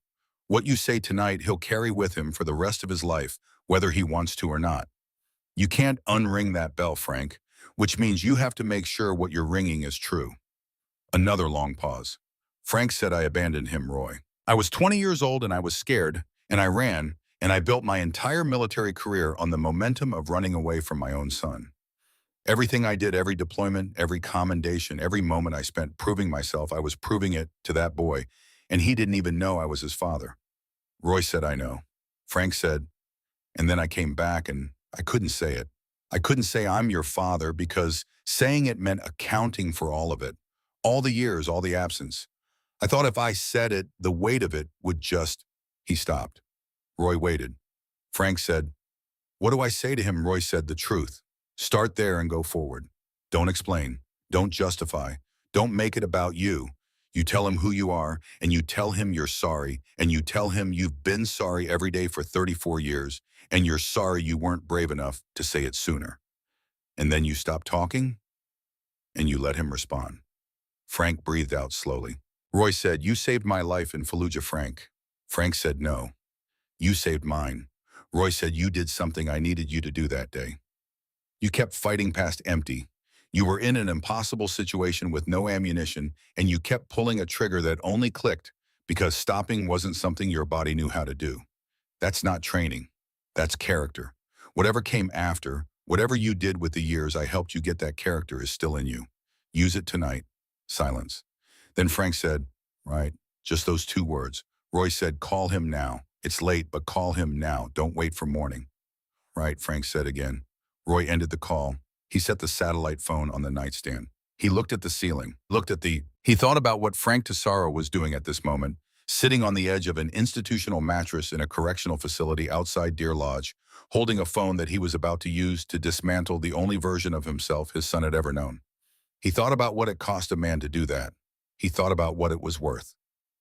Speaker 1: What you say tonight he'll carry with him for the rest of his life, whether he wants to or not. You can't unring that bell, Frank, which means you have to make sure what you're ringing is true." Another long pause. Frank said, "I abandoned him, Roy. I was 20 years old and I was scared, and I ran, and I built my entire military career on the momentum of running away from my own son. Everything I did, every deployment, every commendation, every moment I spent proving myself, I was proving it to that boy, and he didn't even know I was his father." Roy said, "I know." Frank said, "And then I came back and I couldn't say it. I couldn't say I'm your father because saying it meant accounting for all of it, all the years, all the absence. I thought if I said it, the weight of it would just—" He stopped. Roy waited. Frank said, "What do I say to him?" Roy said, "The truth. Start there and go forward. Don't explain. Don't justify. Don't make it about you. You tell him who you are, and you tell him you're sorry, and you tell him you've been sorry every day for 34 years, and you're sorry you weren't brave enough to say it sooner. And then you stop talking, and you let him respond." Frank breathed out slowly. Roy said, "You saved my life in Fallujah, Frank." Frank said, "No. You saved mine." Roy said, "You did something I needed you to do that day. You kept fighting past empty. You were in an impossible situation with no ammunition, and you kept pulling a trigger that only clicked because stopping wasn't something your body knew how to do. That's not training. That's character. Whatever came after, whatever you did with the years I helped you get, that character is still in you. Use it tonight." Silence. Then Frank said, "Right, just those 2 words." Roy said, "Call him now. It's late, but call him now. Don't wait for morning." "Right," Frank said again. Roy ended the call. He set the satellite phone on the nightstand. He looked at the ceiling, He thought about what Frank Tessaro was doing at this moment, sitting on the edge of an institutional mattress in a correctional facility outside Deer Lodge, holding a phone that he was about to use to dismantle the only version of himself his son had ever known. He thought about what it cost a man to do that. He thought about what it was worth.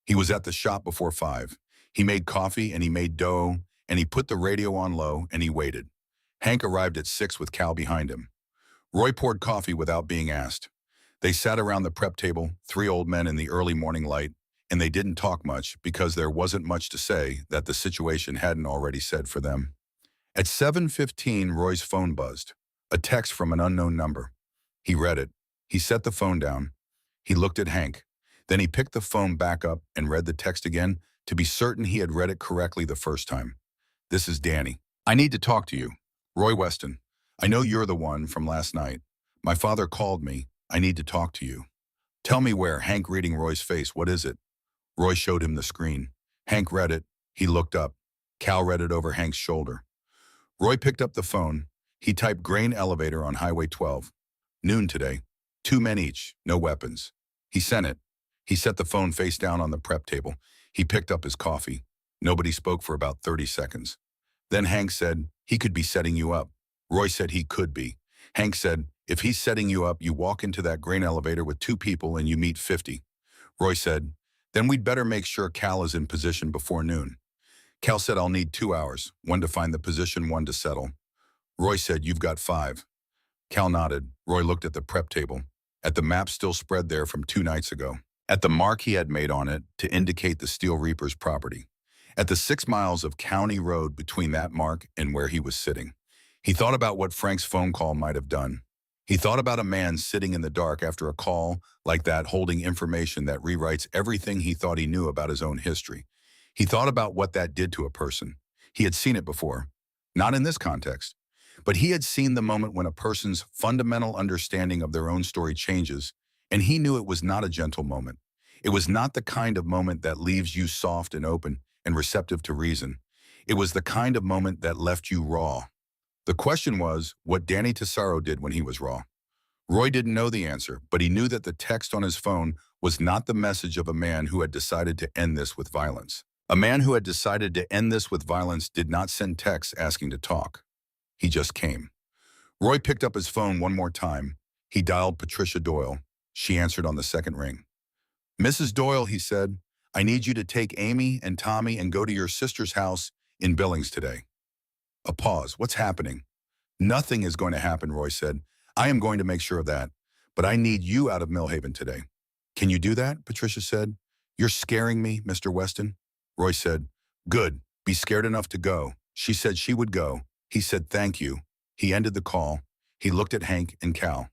Speaker 1: He was at the shop before 5. He made coffee and he made dough, and he put the radio on low and he waited. Hank arrived at 6 with Cal behind him. Roy poured coffee without being asked. They sat around the prep table, 3 old men in the early morning light, and they didn't talk much because there wasn't much to say that the situation hadn't already said for them. At 7:15, Roy's phone buzzed. A text from an unknown number. He read it. He set the phone down. He looked at Hank. Then he picked the phone back up and read the text again to be certain he had read it correctly the first time. "This is Danny. I need to talk to you. Roy Weston. I know you're the one from last night. My father called me. I need to talk to you." "Tell me where." Hank reading Roy's face. "What is it?" Roy showed him the screen. Hank read it. He looked up. Cal read it over Hank's shoulder. Roy picked up the phone. He typed grain elevator on Highway 12. Noon today. 2 men each. No weapons. He sent it. He set the phone face down on the prep table. He picked up his coffee. Nobody spoke for about 30 seconds. Then Hank said, "He could be setting you up." Roy said he could be. Hank said, "If he's setting you up, you walk into that grain elevator with 2 people and you meet 50. Roy said, "Then we'd better make sure Cal is in position before noon." Cal said, "I'll need 2 hours, 1 to find the position, 1 to settle." Roy said, "You've got 5. Cal nodded. Roy looked at the prep table, at the map still spread there from 2 nights ago, at the mark he had made on it to indicate the Steel Reaper's property, at the 6 miles of county road between that mark and where he was sitting. He thought about what Frank's phone call might have done. He thought about a man sitting in the dark after a call like that, holding information that rewrites everything he thought he knew about his own history. He thought about what that did to a person. He had seen it before. Not in this context. But he had seen the moment when a person's fundamental understanding of their own story changes, and he knew it was not a gentle moment. It was not the kind of moment that leaves you soft and open and receptive to reason. It was the kind of moment that left you raw. The question was what Danny Tesoro did when he was raw. Roy didn't know the answer, but he knew that the text on his phone was not the message of a man who had decided to end this with violence. A man who had decided to end this with violence did not send texts asking to talk. He just came. Roy picked up his phone one more time. He dialed Patricia Doyle. She answered on the second ring. "Mrs. Doyle," he said, "I need you to take Amy and Tommy and go to your sister's house in Billings today." A pause. "What's happening?" "Nothing is going to happen," Roy said. "I am going to make sure of that. But I need you out of Millhaven today." "Can you do that?" Patricia said. "You're scaring me, Mr. Weston." Roy said, "Good. Be scared enough to go." She said she would go. He said, "Thank you." He ended the call. He looked at Hank and Cal.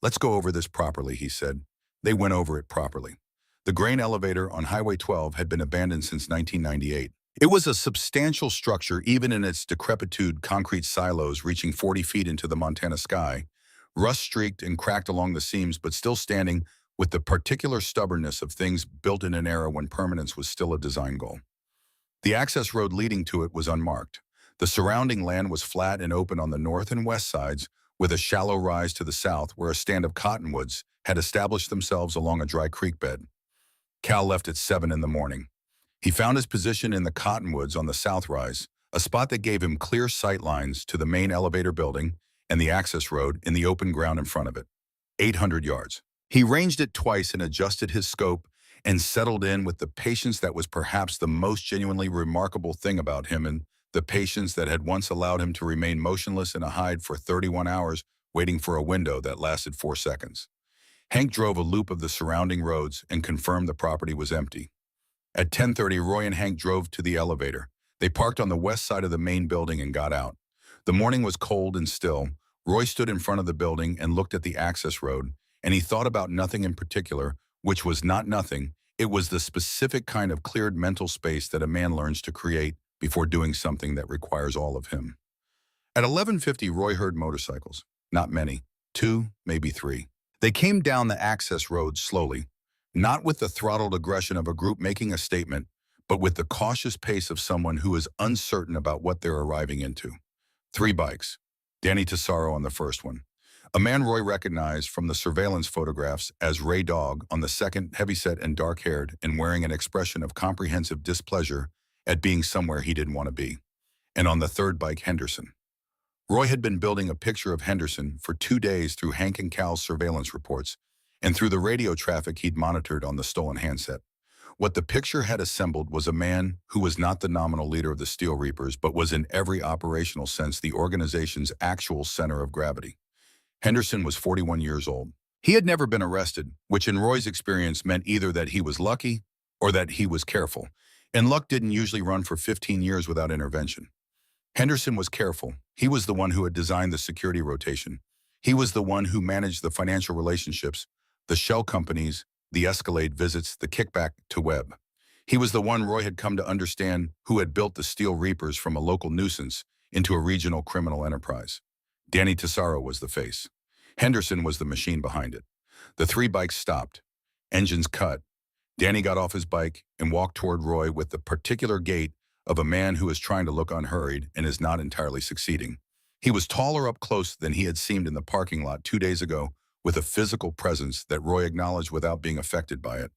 Speaker 1: "Let's go over this properly," he said. They went over it properly. The grain elevator on Highway 12 had been abandoned since 1998. It was a substantial structure, even in its decrepitude, concrete silos reaching 40 feet into the Montana sky, rust-streaked and cracked along the seams, but still standing with the particular stubbornness of things built in an era when permanence was still a design goal. The access road leading to it was unmarked. The surrounding land was flat and open on the north and west sides, with a shallow rise to the south where a stand of cottonwoods had established themselves along a dry creek bed. Cal left at 7 in the morning. He found his position in the cottonwoods on the south rise, a spot that gave him clear sight lines to the main elevator building and the access road in the open ground in front of it. 800 yards. He ranged it twice and adjusted his scope and settled in with the patience that was perhaps the most genuinely remarkable thing about him, and the patience that had once allowed him to remain motionless in a hide for 31 hours, waiting for a window that lasted 4 seconds. Hank drove a loop of the surrounding roads and confirmed the property was empty. At 10:30, Roy and Hank drove to the elevator. They parked on the west side of the main building and got out. The morning was cold and still. Roy stood in front of the building and looked at the access road, and he thought about nothing in particular, which was not nothing. It was the specific kind of cleared mental space that a man learns to create before doing something that requires all of him. At 11:50, Roy heard motorcycles. Not many. 2, maybe 3. They came down the access road slowly, not with the throttled aggression of a group making a statement, but with the cautious pace of someone who is uncertain about what they're arriving into. 3 bikes. Danny Tesoro on the first one. A man Roy recognized from the surveillance photographs as Ray Dog on the second, heavyset and dark-haired and wearing an expression of comprehensive displeasure at being somewhere he didn't want to be. And on the third bike, Henderson. Roy had been building a picture of Henderson for 2 days through Hank and Cal's surveillance reports and through the radio traffic he'd monitored on the stolen handset. What the picture had assembled was a man who was not the nominal leader of the Steel Reapers, but was in every operational sense the organization's actual center of gravity. Henderson was 41 years old. He had never been arrested, which in Roy's experience meant either that he was lucky or that he was careful, and luck didn't usually run for 15 years without intervention. Henderson was careful. He was the one who had designed the security rotation. He was the one who managed the financial relationships, the shell companies, the Escalade visits, the kickback to Webb. He was the one Roy had come to understand who had built the Steel Reapers from a local nuisance into a regional criminal enterprise. Danny Tesaro was the face. Henderson was the machine behind it. The three bikes stopped. Engines cut. Danny got off his bike and walked toward Roy with the particular gait of a man who is trying to look unhurried and is not entirely succeeding. He was taller up close than he had seemed in the parking lot 2 days ago, with a physical presence that Roy acknowledged without being affected by it.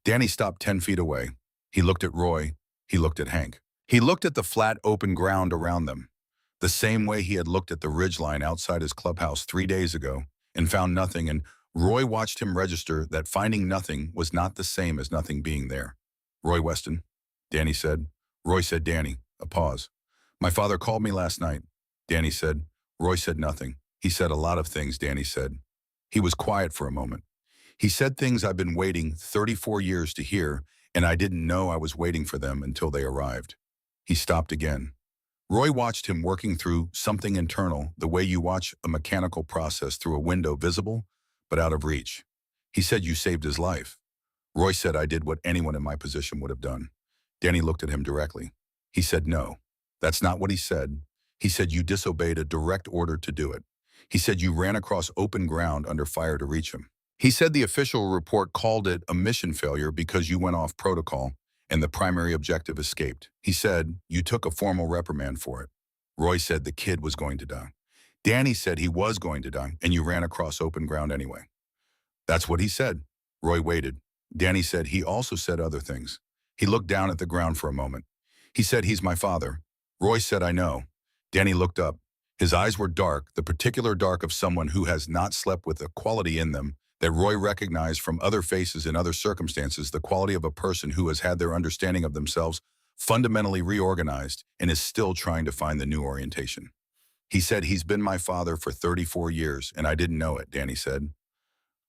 Speaker 1: Danny stopped 10 feet away. He looked at Roy. He looked at Hank. He looked at the flat, open ground around them, the same way he had looked at the ridgeline outside his clubhouse 3 days ago and found nothing, and Roy watched him register that finding nothing was not the same as nothing being there. "Roy Weston," Danny said. Roy said, "Danny." A pause. "My father called me last night," Danny said. Roy said nothing. "He said a lot of things," Danny said. He was quiet for a moment. "He said things I've been waiting 34 years to hear, and I didn't know I was waiting for them until they arrived." He stopped again. Roy watched him working through something internal, the way you watch a mechanical process through a window visible, but out of reach. He said, "You saved his life." Roy said, "I did what anyone in my position would have done." Danny looked at him directly. He said, "No, that's not what he said. He said you disobeyed a direct order to do it. He said you ran across open ground under fire to reach him. He said the official report called it a mission failure because you went off protocol and the primary objective escaped. He said you took a formal reprimand for it." Roy said the kid was going to die. Danny said he was going to die and you ran across open ground anyway. "That's what he said." Roy waited. Danny said he also said other things. He looked down at the ground for a moment. "He said he's my father." Roy said, "I know." Danny looked up. His eyes were dark, the particular dark of someone who has not slept with a quality in them that Roy recognized from other faces in other circumstances, the quality of a person who has had their understanding of themselves fundamentally reorganized and is still trying to find the new orientation. "He said he's been my father for 34 years, and I didn't know it," Danny said.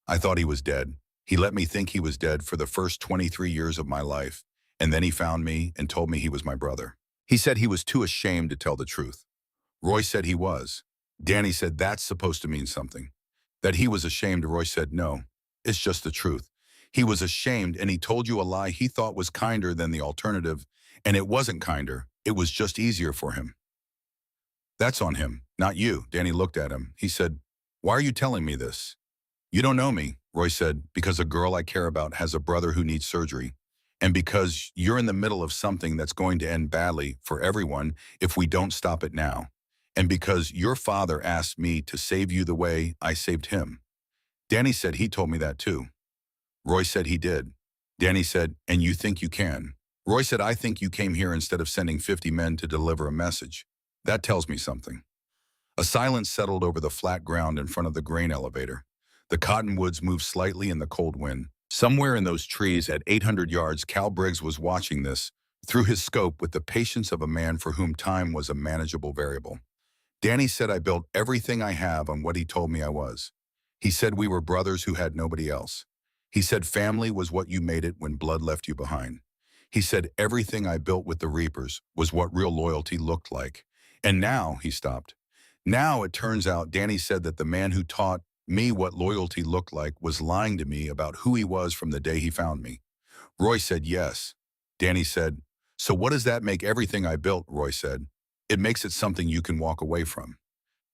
Speaker 1: "I thought he was dead. He let me think he was dead for the first 23 years of my life, and then he found me and told me he was my brother. He said he was too ashamed to tell the truth." Roy said he was. Danny said that's supposed to mean something. That he was ashamed, Roy said, "No, it's just the truth. He was ashamed and he told you a lie he thought was kinder than the alternative, and it wasn't kinder, it was just easier for him." "That's on him, not you." Danny looked at him. He said, "Why are you telling me this?" "You don't know me," Roy said, "because a girl I care about has a brother who needs surgery, and because you're in the middle of something that's going to end badly for everyone if we don't stop it now, and because your father asked me to save you the way I saved him." Danny said he told me that too. Roy said he did. Danny said, "And you think you can?" Roy said, "I think you came here instead of sending 50 men to deliver a message. That tells me something." A silence settled over the flat ground in front of the grain elevator. The cottonwoods moved slightly in the cold wind. Somewhere in those trees at 800 yards, Cal Briggs was watching this through his scope with the patience of a man for whom time was a manageable variable. Danny said, "I built everything I have on what he told me I was. He said we were brothers who had nobody else. He said family was what you made it when blood left you behind. He said everything I built with the Reapers was what real loyalty looked like. And now," he stopped. "Now it turns out," Danny said, "that the man who taught me what loyalty looked like was lying to me about who he was from the day he found me." Roy said, "Yes." Danny said, "So what does that make everything I built?" Roy said. "It makes it something you can walk away from."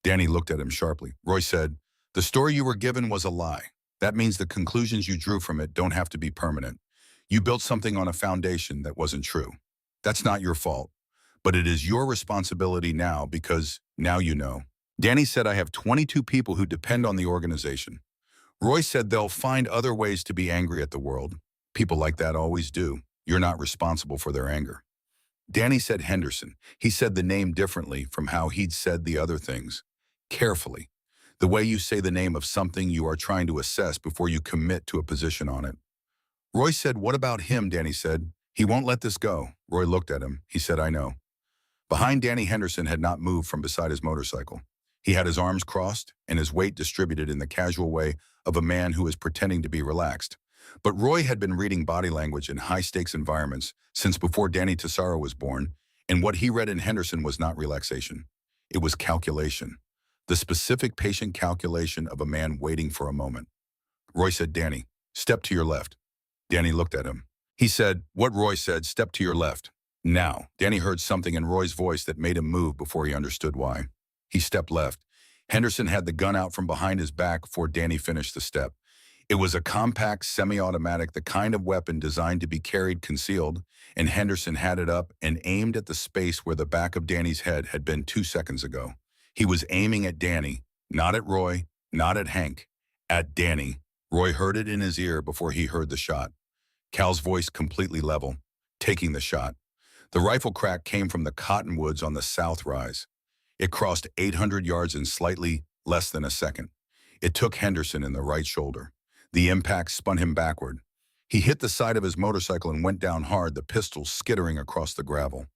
Speaker 1: Danny looked at him sharply. Roy said, "The story you were given was a lie. That means the conclusions you drew from it don't have to be permanent. You built something on a foundation that wasn't true. That's not your fault. But it is your responsibility now because now you know." Danny said, "I have 22 people who depend on the organization." Roy said, "They'll find other ways to be angry at the world. People like that always do. You're not responsible for their anger." Danny said Henderson. He said the name differently from how he'd said the other things. Carefully. The way you say the name of something you are trying to assess before you commit to a position on it. Roy said, "What about him?" Danny said. "He won't let this go." Roy looked at him. He said, "I know." Behind Danny, Henderson had not moved from beside his motorcycle. He had his arms crossed and his weight distributed in the casual way of a man who is pretending to be relaxed. But Roy had been reading body language in high-stakes environments since before Danny Tesaro was born, and what he read in Henderson was not relaxation. It was calculation. The specific patient calculation of a man waiting for a moment. Roy said, "Danny, "Step to your left." Danny looked at him. He said, what Roy said, "Step to your left." Now, Danny heard something in Roy's voice that made him move before he understood why. He stepped left. Henderson had the gun out from behind his back before Danny finished the step. It was a compact, semi-automatic, the kind of weapon designed to be carried concealed, and Henderson had it up and aimed at the space where the back of Danny's head had been 2 seconds ago. He was aiming at Danny, not at Roy, not at Hank, at Danny. Roy heard it in his ear before he heard the shot. Cal's voice completely level, taking the shot. The rifle crack came from the cottonwoods on the south rise. It crossed 800 yards in slightly less than a second. It took Henderson in the right shoulder. The impact spun him backward. He hit the side of his motorcycle and went down hard, the pistol skittering across the gravel.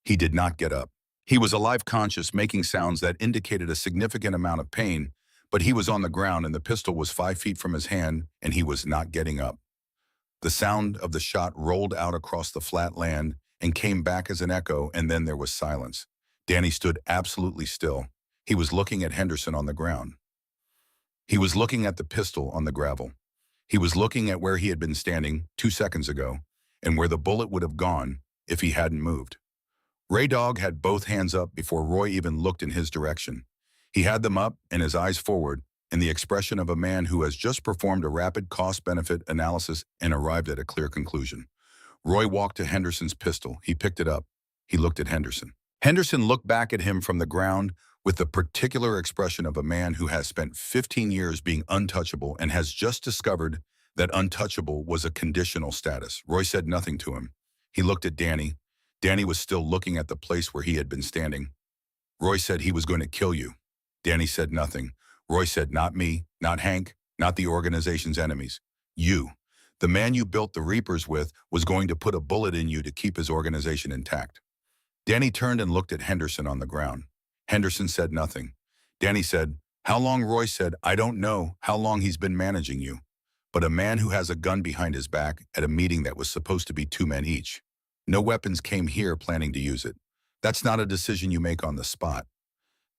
Speaker 1: He did not get up. He was alive, conscious, making sounds that indicated a significant amount of pain, but he was on the ground and the pistol was 5 feet from his hand and he was not getting up. The sound of the shot rolled out across the flat land and came back as an echo, and then there was silence. Danny stood absolutely still. He was looking at Henderson on the ground. He was looking at the pistol on the gravel. He was looking at where he had been standing 2 seconds ago and where the bullet would have gone if he hadn't moved. Ray Dog had both hands up before Roy even looked in his direction. He had them up and his eyes forward, in the expression of a man who has just performed a rapid cost-benefit analysis and arrived at a clear conclusion. Roy walked to Henderson's pistol. He picked it up. He looked at Henderson. Henderson looked back at him from the ground with the particular expression of a man who has spent 15 years being untouchable and has just discovered that untouchable was a conditional status. Roy said nothing to him. He looked at Danny. Danny was still looking at the place where he had been standing. Roy said he was going to kill you. Danny said nothing. Roy said, not me, not Hank, not the organization's enemies. You, the man you built the Reapers with, was going to put a bullet in you to keep his organization intact. Danny turned and looked at Henderson on the ground. Henderson said nothing. Danny said, how long? Roy said, I don't know how long he's been managing you, but a man who has a gun behind his back at a meeting that was supposed to be 2 men each. No weapons came here planning to use it. That's not a decision you make on the spot.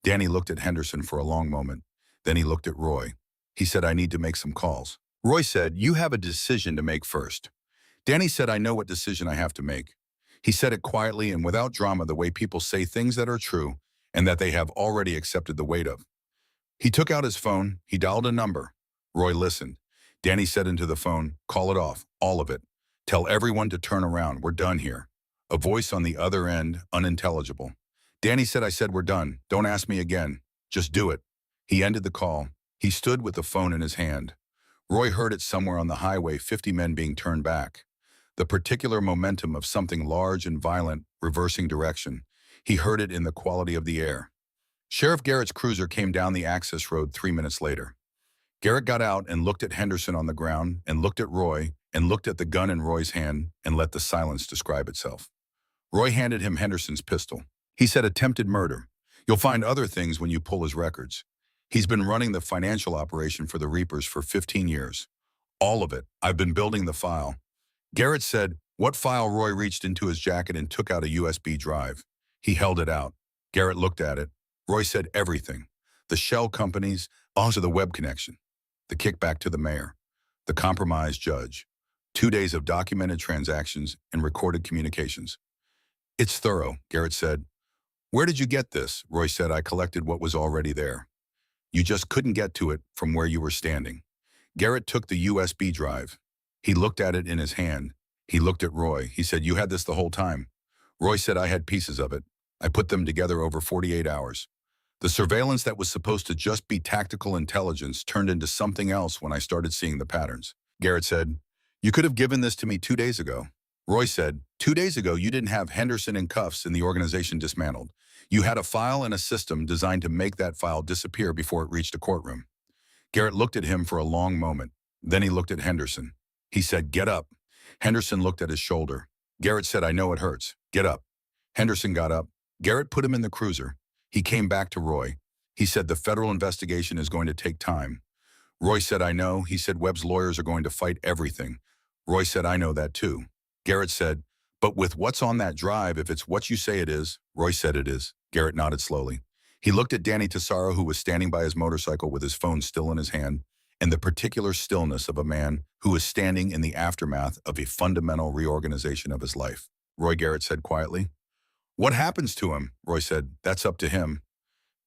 Speaker 1: Danny looked at Henderson for a long moment. Then he looked at Roy. He said, I need to make some calls. Roy said, you have a decision to make first. Danny said, I know what decision I have to make. He said it quietly and without drama, the way people say things that are true and that they have already accepted the weight of. He took out his phone. He dialed a number. Roy listened. Danny said into the phone, call it off, all of it. Tell everyone to turn around. We're done here. A voice on the other end, unintelligible. Danny said, I said we're done. Don't ask me again. Just do it. He ended the call. He stood with the phone in his hand. Roy heard it somewhere on the highway, 50 men being turned back. The particular momentum of something large and violent reversing direction. He heard it in the quality of the air. Sheriff Garrett's cruiser came down the access road 3 minutes later. Garrett got out and looked at Henderson on the ground and looked at Roy and looked at the gun in Roy's hand and let the silence describe itself. Roy handed him Henderson's pistol. He said, attempted murder. You'll find other things when you pull his records. He's been running the financial operation for the Reapers for 15 years. All of it. I've been building the file. Garrett said, what file? Roy reached into his jacket and took out a USB drive. He held it out. Garrett looked at it. Roy said, everything. The shell companies, also the web connection. The kickback to the mayor. The compromised judge. 2 days of documented transactions and recorded communications. It's thorough, Garrett said. Where did you get this? Roy said, I collected what was already there. You just couldn't get to it from where you were standing. Garrett took the USB drive. He looked at it in his hand. He looked at Roy. He said, you had this the whole time. Roy said, I had pieces of it. I put them together over 48 hours. The surveillance that was supposed to just be tactical intelligence turned into something else when I started seeing the patterns. Garrett said, you could have given this to me 2 days ago. Roy said, 2 days ago, you didn't have Henderson in cuffs and the organization dismantled. You had a file and a system designed to make that file disappear before it reached a courtroom. Garrett looked at him for a long moment. Then he looked at Henderson. He said, get up. Henderson looked at his shoulder. Garrett said, I know it hurts. Get up. Henderson got up. Garrett put him in the cruiser. He came back to Roy. He said, the federal investigation is going to take time. Roy said, I know. He said, Webb's lawyers are going to fight everything. Roy said, I know that too. Garrett said, but with what's on that drive, if it's what you say it is, Roy said it is. Garrett nodded slowly. He looked at Danny Tesoro, who was standing by his motorcycle with his phone still in his hand, and the particular stillness of a man who is standing in the aftermath of a fundamental reorganization of his life. Roy Garrett said quietly. What happens to him? Roy said, that's up to him.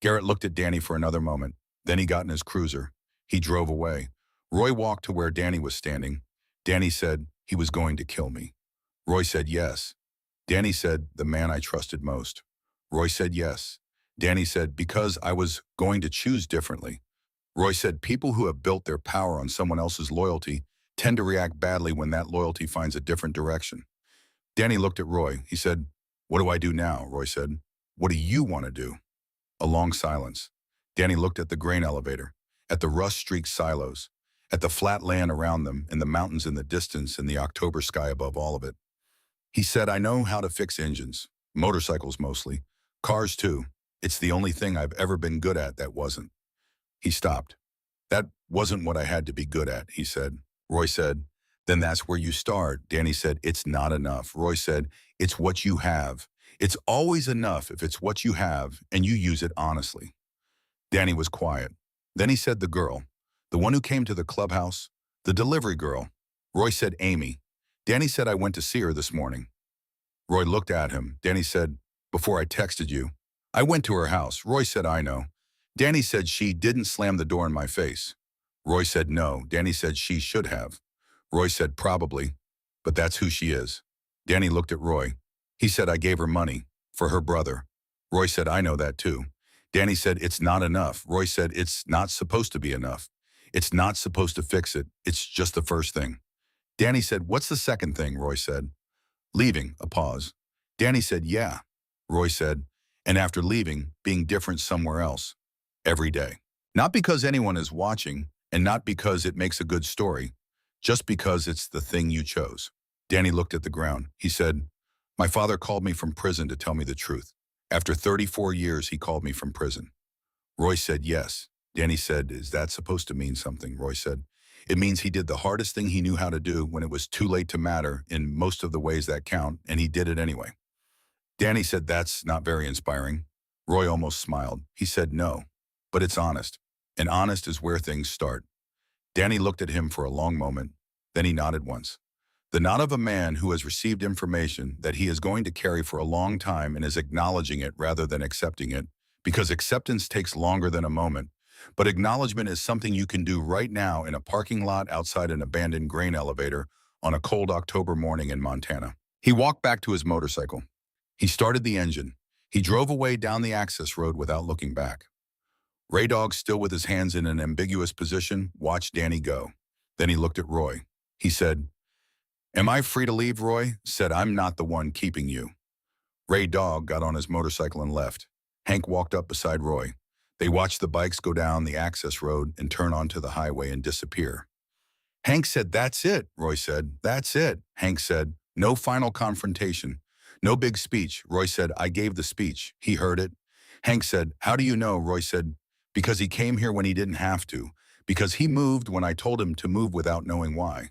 Speaker 1: Garrett looked at Danny for another moment. Then he got in his cruiser. He drove away. Roy walked to where Danny was standing. Danny said, he was going to kill me. Roy said, yes. Danny said, the man I trusted most. Roy said, yes. Danny said, because I was going to choose differently. Roy said, people who have built their power on someone else's loyalty tend to react badly when that loyalty finds a different direction. Danny looked at Roy. He said, what do I do now? Roy said, what do you want to do? A long silence. Danny looked at the grain elevator, at the rust-streaked silos, at the flat land around them and the mountains in the distance and the October sky above all of it. He said, I know how to fix engines, motorcycles mostly, cars too. It's the only thing I've ever been good at that wasn't. He stopped. That wasn't what I had to be good at, he said. Roy said, then that's where you start. Danny said, it's not enough. Roy said, it's what you have. It's always enough if it's what you have and you use it honestly. Danny was quiet. Then he said the girl, the one who came to the clubhouse, the delivery girl. Roy said Amy. Danny said I went to see her this morning. Roy looked at him. Danny said, before I texted you, I went to her house. Roy said, I know. Danny said she didn't slam the door in my face. Roy said no. Danny said she should have. Roy said probably, but that's who she is. Danny looked at Roy. He said I gave her money for her brother. Roy said I know that too. Danny said it's not enough. Roy said it's not supposed to be enough. It's not supposed to fix it. It's just the first thing. Danny said, what's the second thing? Roy said. Leaving, a pause. Danny said, yeah. Roy said, and after leaving, being different somewhere else. Every day. Not because anyone is watching, and not because it makes a good story, just because it's the thing you chose. Danny looked at the ground. He said, my father called me from prison to tell me the truth. After 34 years, he called me from prison. Roy said, yes. Danny said, is that supposed to mean something? Roy said, it means he did the hardest thing he knew how to do when it was too late to matter in most of the ways that count, and he did it anyway. Danny said, that's not very inspiring. Roy almost smiled. He said, no, but it's honest, and honest is where things start. Danny looked at him for a long moment, then he nodded once. The nod of a man who has received information that he is going to carry for a long time and is acknowledging it rather than accepting it, because acceptance takes longer than a moment, but acknowledgement is something you can do right now in a parking lot outside an abandoned grain elevator on a cold October morning in Montana. He walked back to his motorcycle. He started the engine. He drove away down the access road without looking back. Ray Dog, still with his hands in an ambiguous position, watched Danny go. Then he looked at Roy. He said, am I free to leave, Roy? Said, I'm not the one keeping you. Ray Dog got on his motorcycle and left. Hank walked up beside Roy. They watched the bikes go down the access road and turn onto the highway and disappear. Hank said, that's it, Roy said. That's it. Hank said, no final confrontation. No big speech. Roy said, I gave the speech. He heard it. Hank said, how do you know? Roy said, because he came here when he didn't have to. Because he moved when I told him to move without knowing why.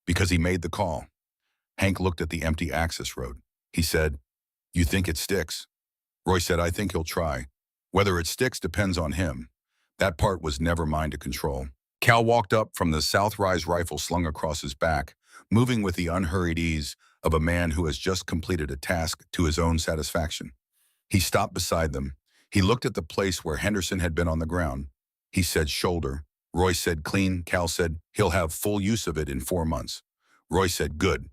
Speaker 1: Because he made the call. Hank looked at the empty access road. He said, you think it sticks? Roy said, I think he'll try. Whether it sticks depends on him. That part was never mine to control. Cal walked up from the South Rise rifle slung across his back, moving with the unhurried ease of a man who has just completed a task to his own satisfaction. He stopped beside them. He looked at the place where Henderson had been on the ground. He said, shoulder. Roy said, clean. Cal said, he'll have full use of it in 4 months. Roy said, good.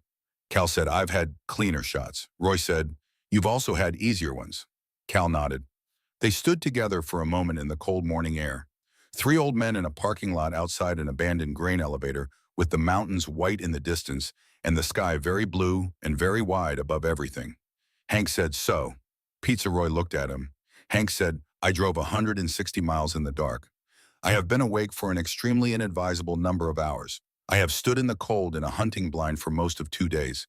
Speaker 1: Cal said, I've had cleaner shots. Roy said, you've also had easier ones. Cal nodded. They stood together for a moment in the cold morning air. 3 old men in a parking lot outside an abandoned grain elevator with the mountains white in the distance and the sky very blue and very wide above everything. Hank said, so. Pizza Roy looked at him. Hank said, I drove 160 miles in the dark. I have been awake for an extremely inadvisable number of hours. I have stood in the cold in a hunting blind for most of 2 days.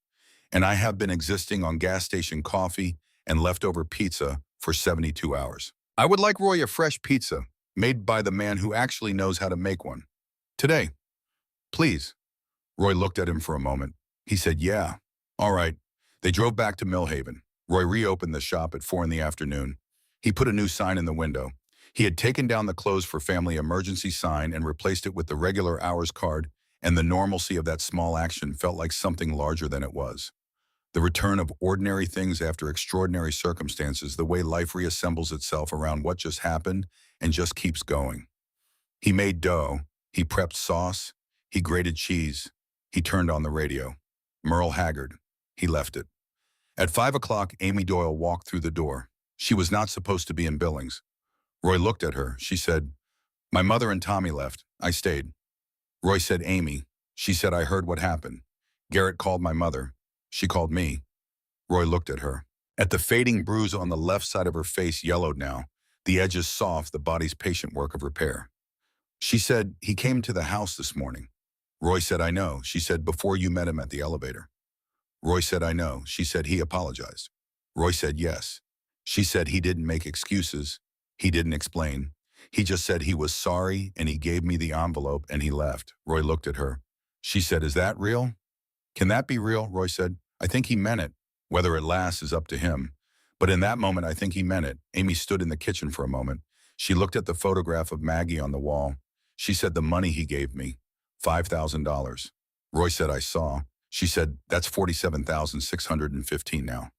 Speaker 1: And I have been existing on gas station coffee and leftover pizza for 72 hours. I would like Roy a fresh pizza, made by the man who actually knows how to make one. Today. Please. Roy looked at him for a moment. He said, yeah. All right. They drove back to Millhaven. Roy reopened the shop at 4 in the afternoon. He put a new sign in the window. He had taken down the clothes for family emergency sign and replaced it with the regular hours card, and the normalcy of that small action felt like something larger than it was. The return of ordinary things after extraordinary circumstances, the way life reassembles itself around what just happened and just keeps going. He made dough, he prepped sauce, he grated cheese, he turned on the radio. Merle Haggard. He left it. At 5 o'clock, Amy Doyle walked through the door. She was not supposed to be in Billings. Roy looked at her. She said, "My mother and Tommy left. I stayed." Roy said, "Amy." She said, "I heard what happened. Garrett called my mother. She called me." Roy looked at her. At the fading bruise on the left side of her face yellowed now, the edges soft, the body's patient work of repair. She said, "He came to the house this morning." Roy said, "I know." She said, "Before you met him at the elevator." Roy said, "I know." She said, "He apologized." Roy said, "Yes." She said, "He didn't make excuses. He didn't explain. He just said he was sorry and he gave me the envelope and he left." Roy looked at her. She said, "Is that real?" "Can that be real?" Roy said. "I think he meant it. Whether it lasts is up to him. But in that moment, I think he meant it." Amy stood in the kitchen for a moment. She looked at the photograph of Maggie on the wall. She said, "The money he gave me, $5,000. Roy said, "I saw." She said, "That's $47,615 now."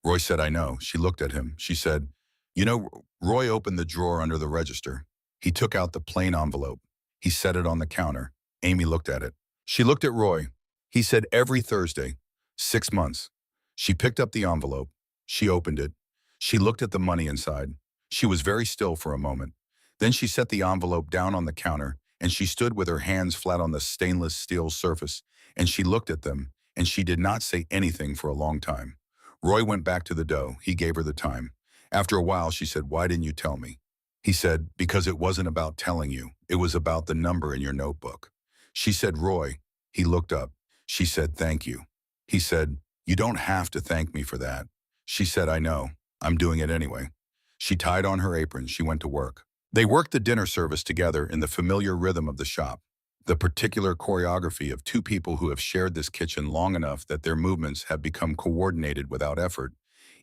Speaker 1: Roy said, "I know." She looked at him. She said, "You know," Roy opened the drawer under the register. He took out the plain envelope. He set it on the counter. Amy looked at it. She looked at Roy. He said, "Every Thursday, 6 months." She picked up the envelope. She opened it. She looked at the money inside. She was very still for a moment. Then she set the envelope down on the counter, and she stood with her hands flat on the stainless steel surface, and she looked at them, and she did not say anything for a long time. Roy went back to the dough. He gave her the time. After a while, she said, "Why didn't you tell me?" He said, "Because it wasn't about telling you. It was about the number in your notebook." She said, "Roy." He looked up. She said, "Thank you." He said, "You don't have to thank me for that." She said, "I know. I'm doing it anyway." She tied on her apron. She went to work. They worked the dinner service together in the familiar rhythm of the shop, the particular choreography of two people who have shared this kitchen long enough that their movements have become coordinated without effort,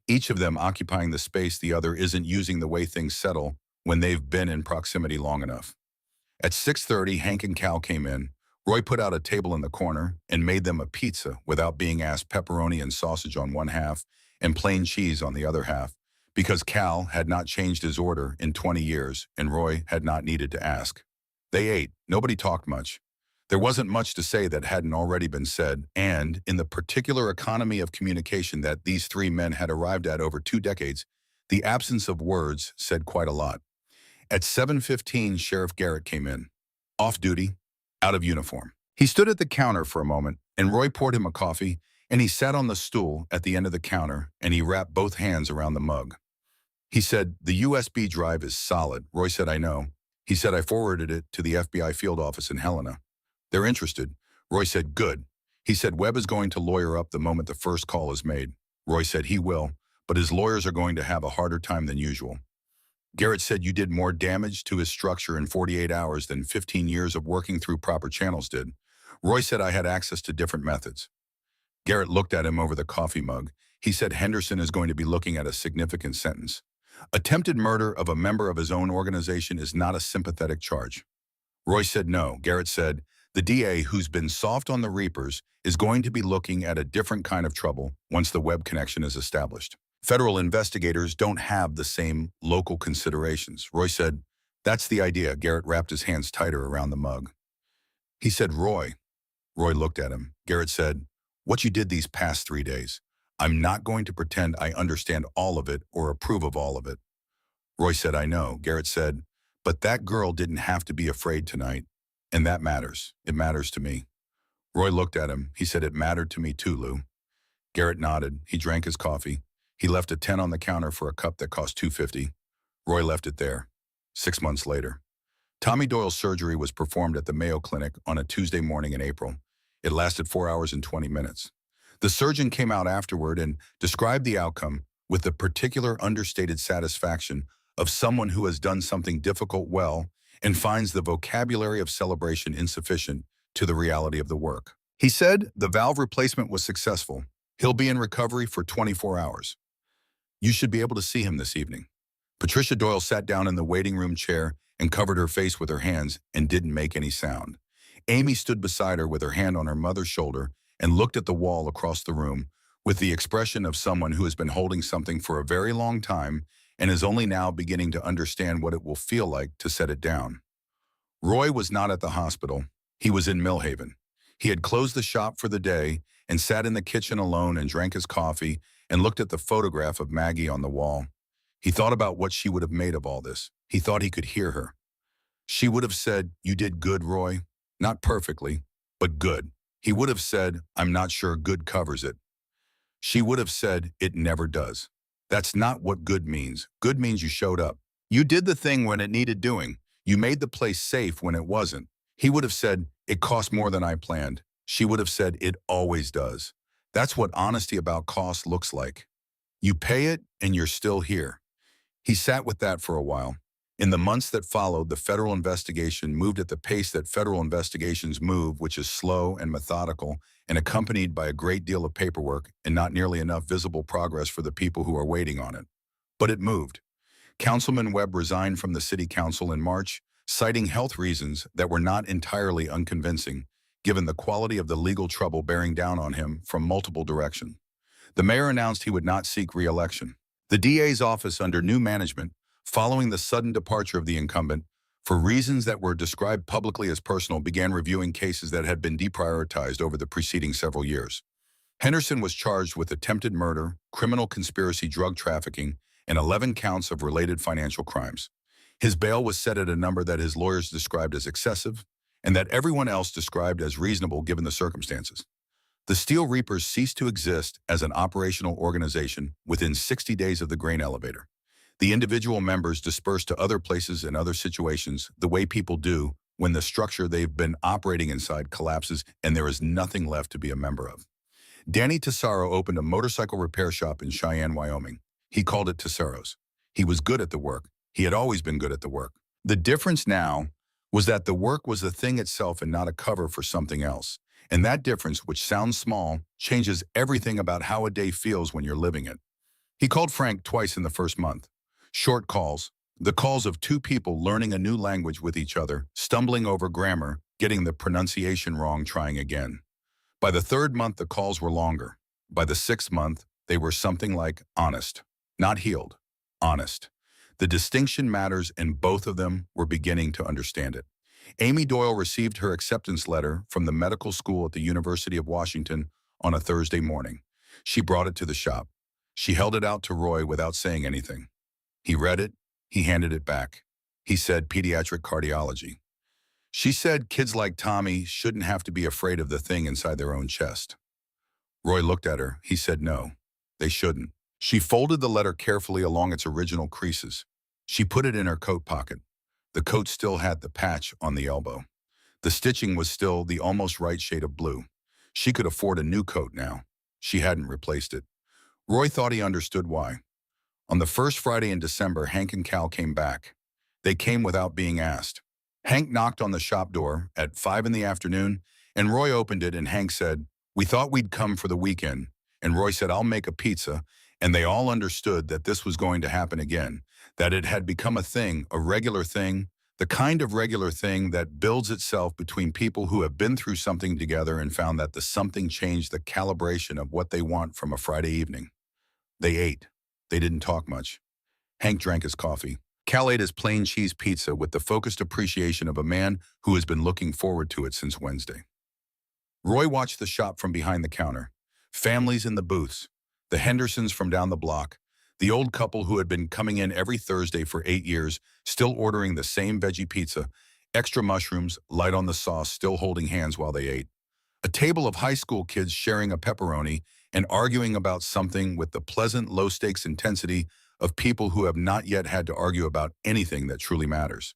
Speaker 1: each of them occupying the space the other isn't using, the way things settle when they've been in proximity long enough. At 6:30, Hank and Cal came in. Roy put out a table in the corner and made them a pizza without being asked, pepperoni and sausage on one half and plain cheese on the other half, because Cal had not changed his order in 20 years and Roy had not needed to ask. They ate. Nobody talked much. There wasn't much to say that hadn't already been said, and in the particular economy of communication that these three men had arrived at over 2 decades, the absence of words said quite a lot. At 7:15, Sheriff Garrett came in. Off duty, out of uniform. He stood at the counter for a moment, and Roy poured him a coffee, and he sat on the stool at the end of the counter, and he wrapped both hands around the mug. He said, "The USB drive is solid." Roy said, "I know." He said, "I forwarded it to the FBI field office in Helena. They're interested." Roy said, "Good." He said, "Webb is going to lawyer up the moment the first call is made." Roy said, "He will, but his lawyers are going to have a harder time than usual." Garrett said, "You did more damage to his structure in 48 hours than 15 years of working through proper channels did." Roy said, "I had access to different methods." Garrett looked at him over the coffee mug. He said, "Henderson is going to be looking at a significant sentence. Attempted murder of a member of his own organization is not a sympathetic charge." Roy said, "No." Garrett said, "The DA, who's been soft on the Reapers, is going to be looking at a different kind of trouble once the Webb connection is established. Federal investigators don't have the same local considerations." Roy said, "That's the idea." Garrett wrapped his hands tighter around the mug. He said, "Roy." Roy looked at him. Garrett said, "What you did these past 3 days, I'm not going to pretend I understand all of it or approve of all of it." Roy said, "I know." Garrett said, "But that girl didn't have to be afraid tonight, and that matters. It matters to me." Roy looked at him. He said, "It mattered to me too, Lou." Garrett nodded. He drank his coffee. He left a 10 on the counter for a cup that cost $2.50. Roy left it there. 6 months later. Tommy Doyle's surgery was performed at the Mayo Clinic on a Tuesday morning in April. It lasted 4 hours and 20 minutes. The surgeon came out afterward and described the outcome with the particular understated satisfaction of someone who has done something difficult well and finds the vocabulary of celebration insufficient to the reality of the work. He said the valve replacement was successful. He'll be in recovery for 24 hours. You should be able to see him this evening. Patricia Doyle sat down in the waiting room chair and covered her face with her hands and didn't make any sound. Amy stood beside her with her hand on her mother's shoulder and looked at the wall across the room with the expression of someone who has been holding something for a very long time and is only now beginning to understand what it will feel like to set it down. Roy was not at the hospital. He was in Millhaven. He had closed the shop for the day and sat in the kitchen alone and drank his coffee and looked at the photograph of Maggie on the wall. He thought about what she would have made of all this. He thought he could hear her. She would have said, "You did good, Roy." Not perfectly, but good. He would have said, "I'm not sure good covers it." She would have said, "It never does." That's not what good means. Good means you showed up. You did the thing when it needed doing. You made the place safe when it wasn't. He would have said, "It cost more than I planned." She would have said, "It always does." That's what honesty about cost looks like. You pay it and you're still here. He sat with that for a while. In the months that followed, the federal investigation moved at the pace that federal investigations move, which is slow and methodical and accompanied by a great deal of paperwork and not nearly enough visible progress for the people who are waiting on it. But it moved. Councilman Webb resigned from the city council in March, citing health reasons that were not entirely unconvincing, given the quality of the legal trouble bearing down on him from multiple directions. The mayor announced he would not seek re-election. The DA's office under new management, following the sudden departure of the incumbent, for reasons that were described publicly as personal, began reviewing cases that had been deprioritized over the preceding several years. Henderson was charged with attempted murder, criminal conspiracy, drug trafficking, and 11 counts of related financial crimes. His bail was set at a number that his lawyers described as excessive and that everyone else described as reasonable given the circumstances. The Steel Reapers ceased to exist as an operational organization within 60 days of the grain elevator. The individual members dispersed to other places and other situations the way people do when the structure they've been operating inside collapses and there is nothing left to be a member of. Danny Tesoro opened a motorcycle repair shop in Cheyenne, Wyoming. He called it Tesoros. He was good at the work. He had always been good at the work. The difference now was that the work was the thing itself and not a cover for something else. And that difference, which sounds small, changes everything about how a day feels when you're living it. He called Frank twice in the first month. Short calls, the calls of two people learning a new language with each other, stumbling over grammar, getting the pronunciation wrong, trying again. By the third month, the calls were longer. By the sixth month, they were something like honest, not healed, honest. The distinction matters, and both of them were beginning to understand it. Amy Doyle received her acceptance letter from the medical school at the University of Washington on a Thursday morning. She brought it to the shop. She held it out to Roy without saying anything. He read it. He handed it back. He said, "Pediatric cardiology." She said kids like Tommy shouldn't have to be afraid of the thing inside their own chest. Roy looked at her. He said, "No, they shouldn't." She folded the letter carefully along its original creases. She put it in her coat pocket. The coat still had the patch on the elbow. The stitching was still the almost right shade of blue. She could afford a new coat now. She hadn't replaced it. Roy thought he understood why. On the first Friday in December, Hank and Cal came back. They came without being asked. Hank knocked on the shop door at 5 in the afternoon, and Roy opened it, and Hank said, "We thought we'd come for the weekend." And Roy said, "I'll make a pizza." And they all understood that this was going to happen again, that it had become a thing, a regular thing, the kind of regular thing that builds itself between people who have been through something together and found that the something changed the calibration of what they want from a Friday evening. They ate. They didn't talk much. Hank drank his coffee. Cal ate his plain cheese pizza with the focused appreciation of a man who has been looking forward to it since Wednesday. Roy watched the shop from behind the counter. Families in the booths. The Hendersons from down the block. The old couple who had been coming in every Thursday for 8 years, still ordering the same veggie pizza, extra mushrooms, light on the sauce, still holding hands while they ate. A table of high school kids sharing a pepperoni and arguing about something with the pleasant, low-stakes intensity of people who have not yet had to argue about anything that truly matters.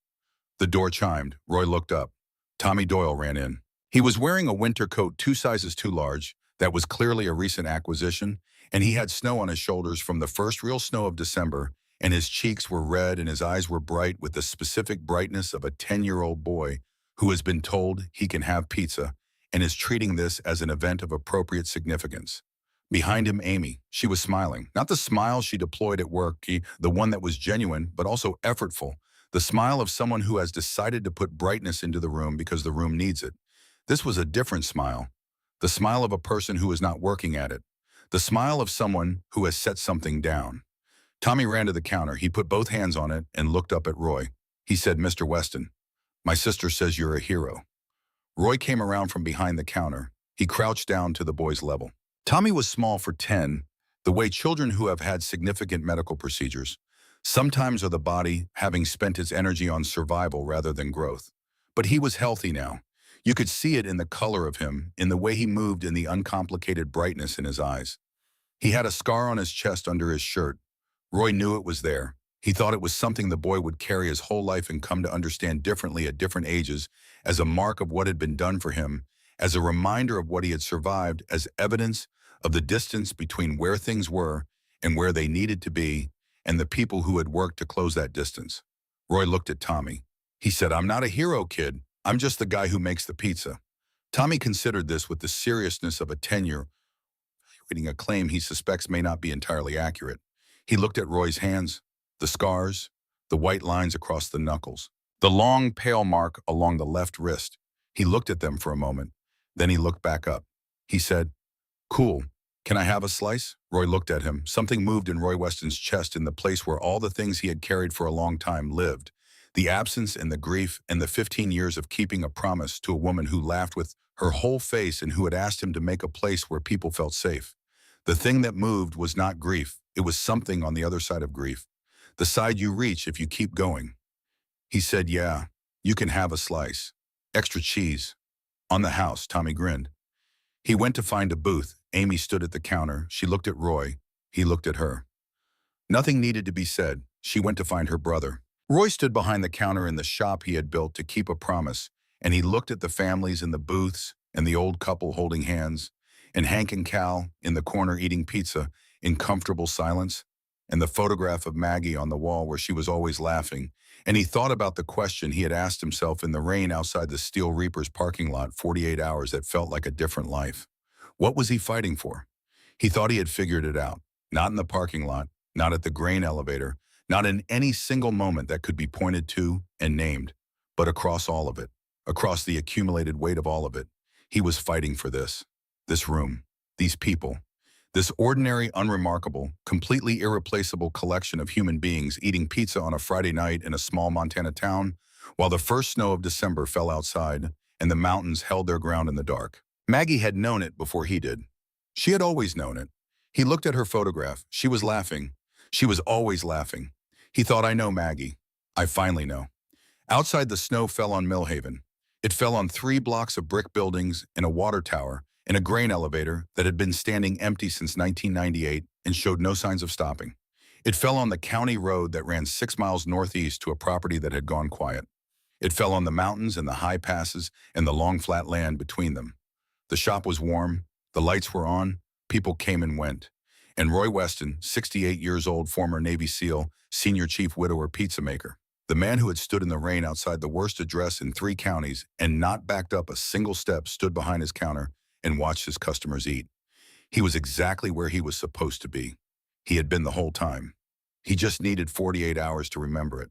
Speaker 1: The door chimed. Roy looked up. Tommy Doyle ran in. He was wearing a winter coat 2 sizes too large that was clearly a recent acquisition, and he had snow on his shoulders from the first real snow of December, and his cheeks were red and his eyes were bright with the specific brightness of a 10-year-old boy who has been told he can have pizza and is treating this as an event of appropriate significance. Behind him, Amy. She was smiling. Not the smile she deployed at work, the one that was genuine, but also effortful. The smile of someone who has decided to put brightness into the room because the room needs it. This was a different smile. The smile of a person who is not working at it. The smile of someone who has set something down. Tommy ran to the counter. He put both hands on it and looked up at Roy. He said, "Mr. Weston, my sister says you're a hero." Roy came around from behind the counter. He crouched down to the boy's level. Tommy was small for 10, the way children who have had significant medical procedures sometimes are the body having spent its energy on survival rather than growth. But he was healthy now. You could see it in the color of him, in the way he moved, in the uncomplicated brightness in his eyes. He had a scar on his chest under his shirt. Roy knew it was there. He thought it was something the boy would carry his whole life and come to understand differently at different ages, as a mark of what had been done for him, as a reminder of what he had survived, as evidence of the distance between where things were and where they needed to be, and the people who had worked to close that distance. Roy looked at Tommy. He said, "I'm not a hero, kid. I'm just the guy who makes the pizza." Tommy considered this with the seriousness of a 10-year reading a claim he suspects may not be entirely accurate. He looked at Roy's hands, the scars, the white lines across the knuckles, the long, pale mark along the left wrist. He looked at them for a moment. Then he looked back up. He said, "Cool. Can I have a slice?" Roy looked at him. Something moved in Roy Weston's chest, in the place where all the things he had carried for a long time lived. The absence and the grief and the 15 years of keeping a promise to a woman who laughed with her whole face and who had asked him to make a place where people felt safe. The thing that moved was not grief. It was something on the other side of grief. The side you reach if you keep going. He said, "Yeah, you can have a slice. Extra cheese." "On the house," Tommy grinned. He went to find a booth. Amy stood at the counter. She looked at Roy. He looked at her. Nothing needed to be said. She went to find her brother. Roy stood behind the counter in the shop he had built to keep a promise, and he looked at the families in the booths and the old couple holding hands, and Hank and Cal in the corner eating pizza in comfortable silence, and the photograph of Maggie on the wall where she was always laughing, and he thought about the question he had asked himself in the rain outside the Steel Reapers parking lot 48 hours that felt like a different life. What was he fighting for? He thought he had figured it out. Not in the parking lot, not at the grain elevator, not in any single moment that could be pointed to and named, but across all of it, across the accumulated weight of all of it. He was fighting for this room, these people, this ordinary, unremarkable, completely irreplaceable collection of human beings eating pizza on a Friday night in a small Montana town, while the first snow of December fell outside and the mountains held their ground in the dark. Maggie had known it before he did. She had always known it. He looked at her photograph. She was laughing. She was always laughing. He thought, "I know Maggie. I finally know." Outside, the snow fell on Millhaven. It fell on 3 blocks of brick buildings and a water tower and a grain elevator that had been standing empty since 1998 and showed no signs of stopping. It fell on the county road that ran 6 miles northeast to a property that had gone quiet. It fell on the mountains and the high passes and the long flat land between them. The shop was warm. The lights were on. People came and went. And Roy Weston, 68 years old, former Navy SEAL, senior chief widower, pizza maker, the man who had stood in the rain outside the worst address in 3 counties and not backed up a single step, stood behind his counter and watched his customers eat. He was exactly where he was supposed to be. He had been the whole time. He just needed 48 hours to remember it.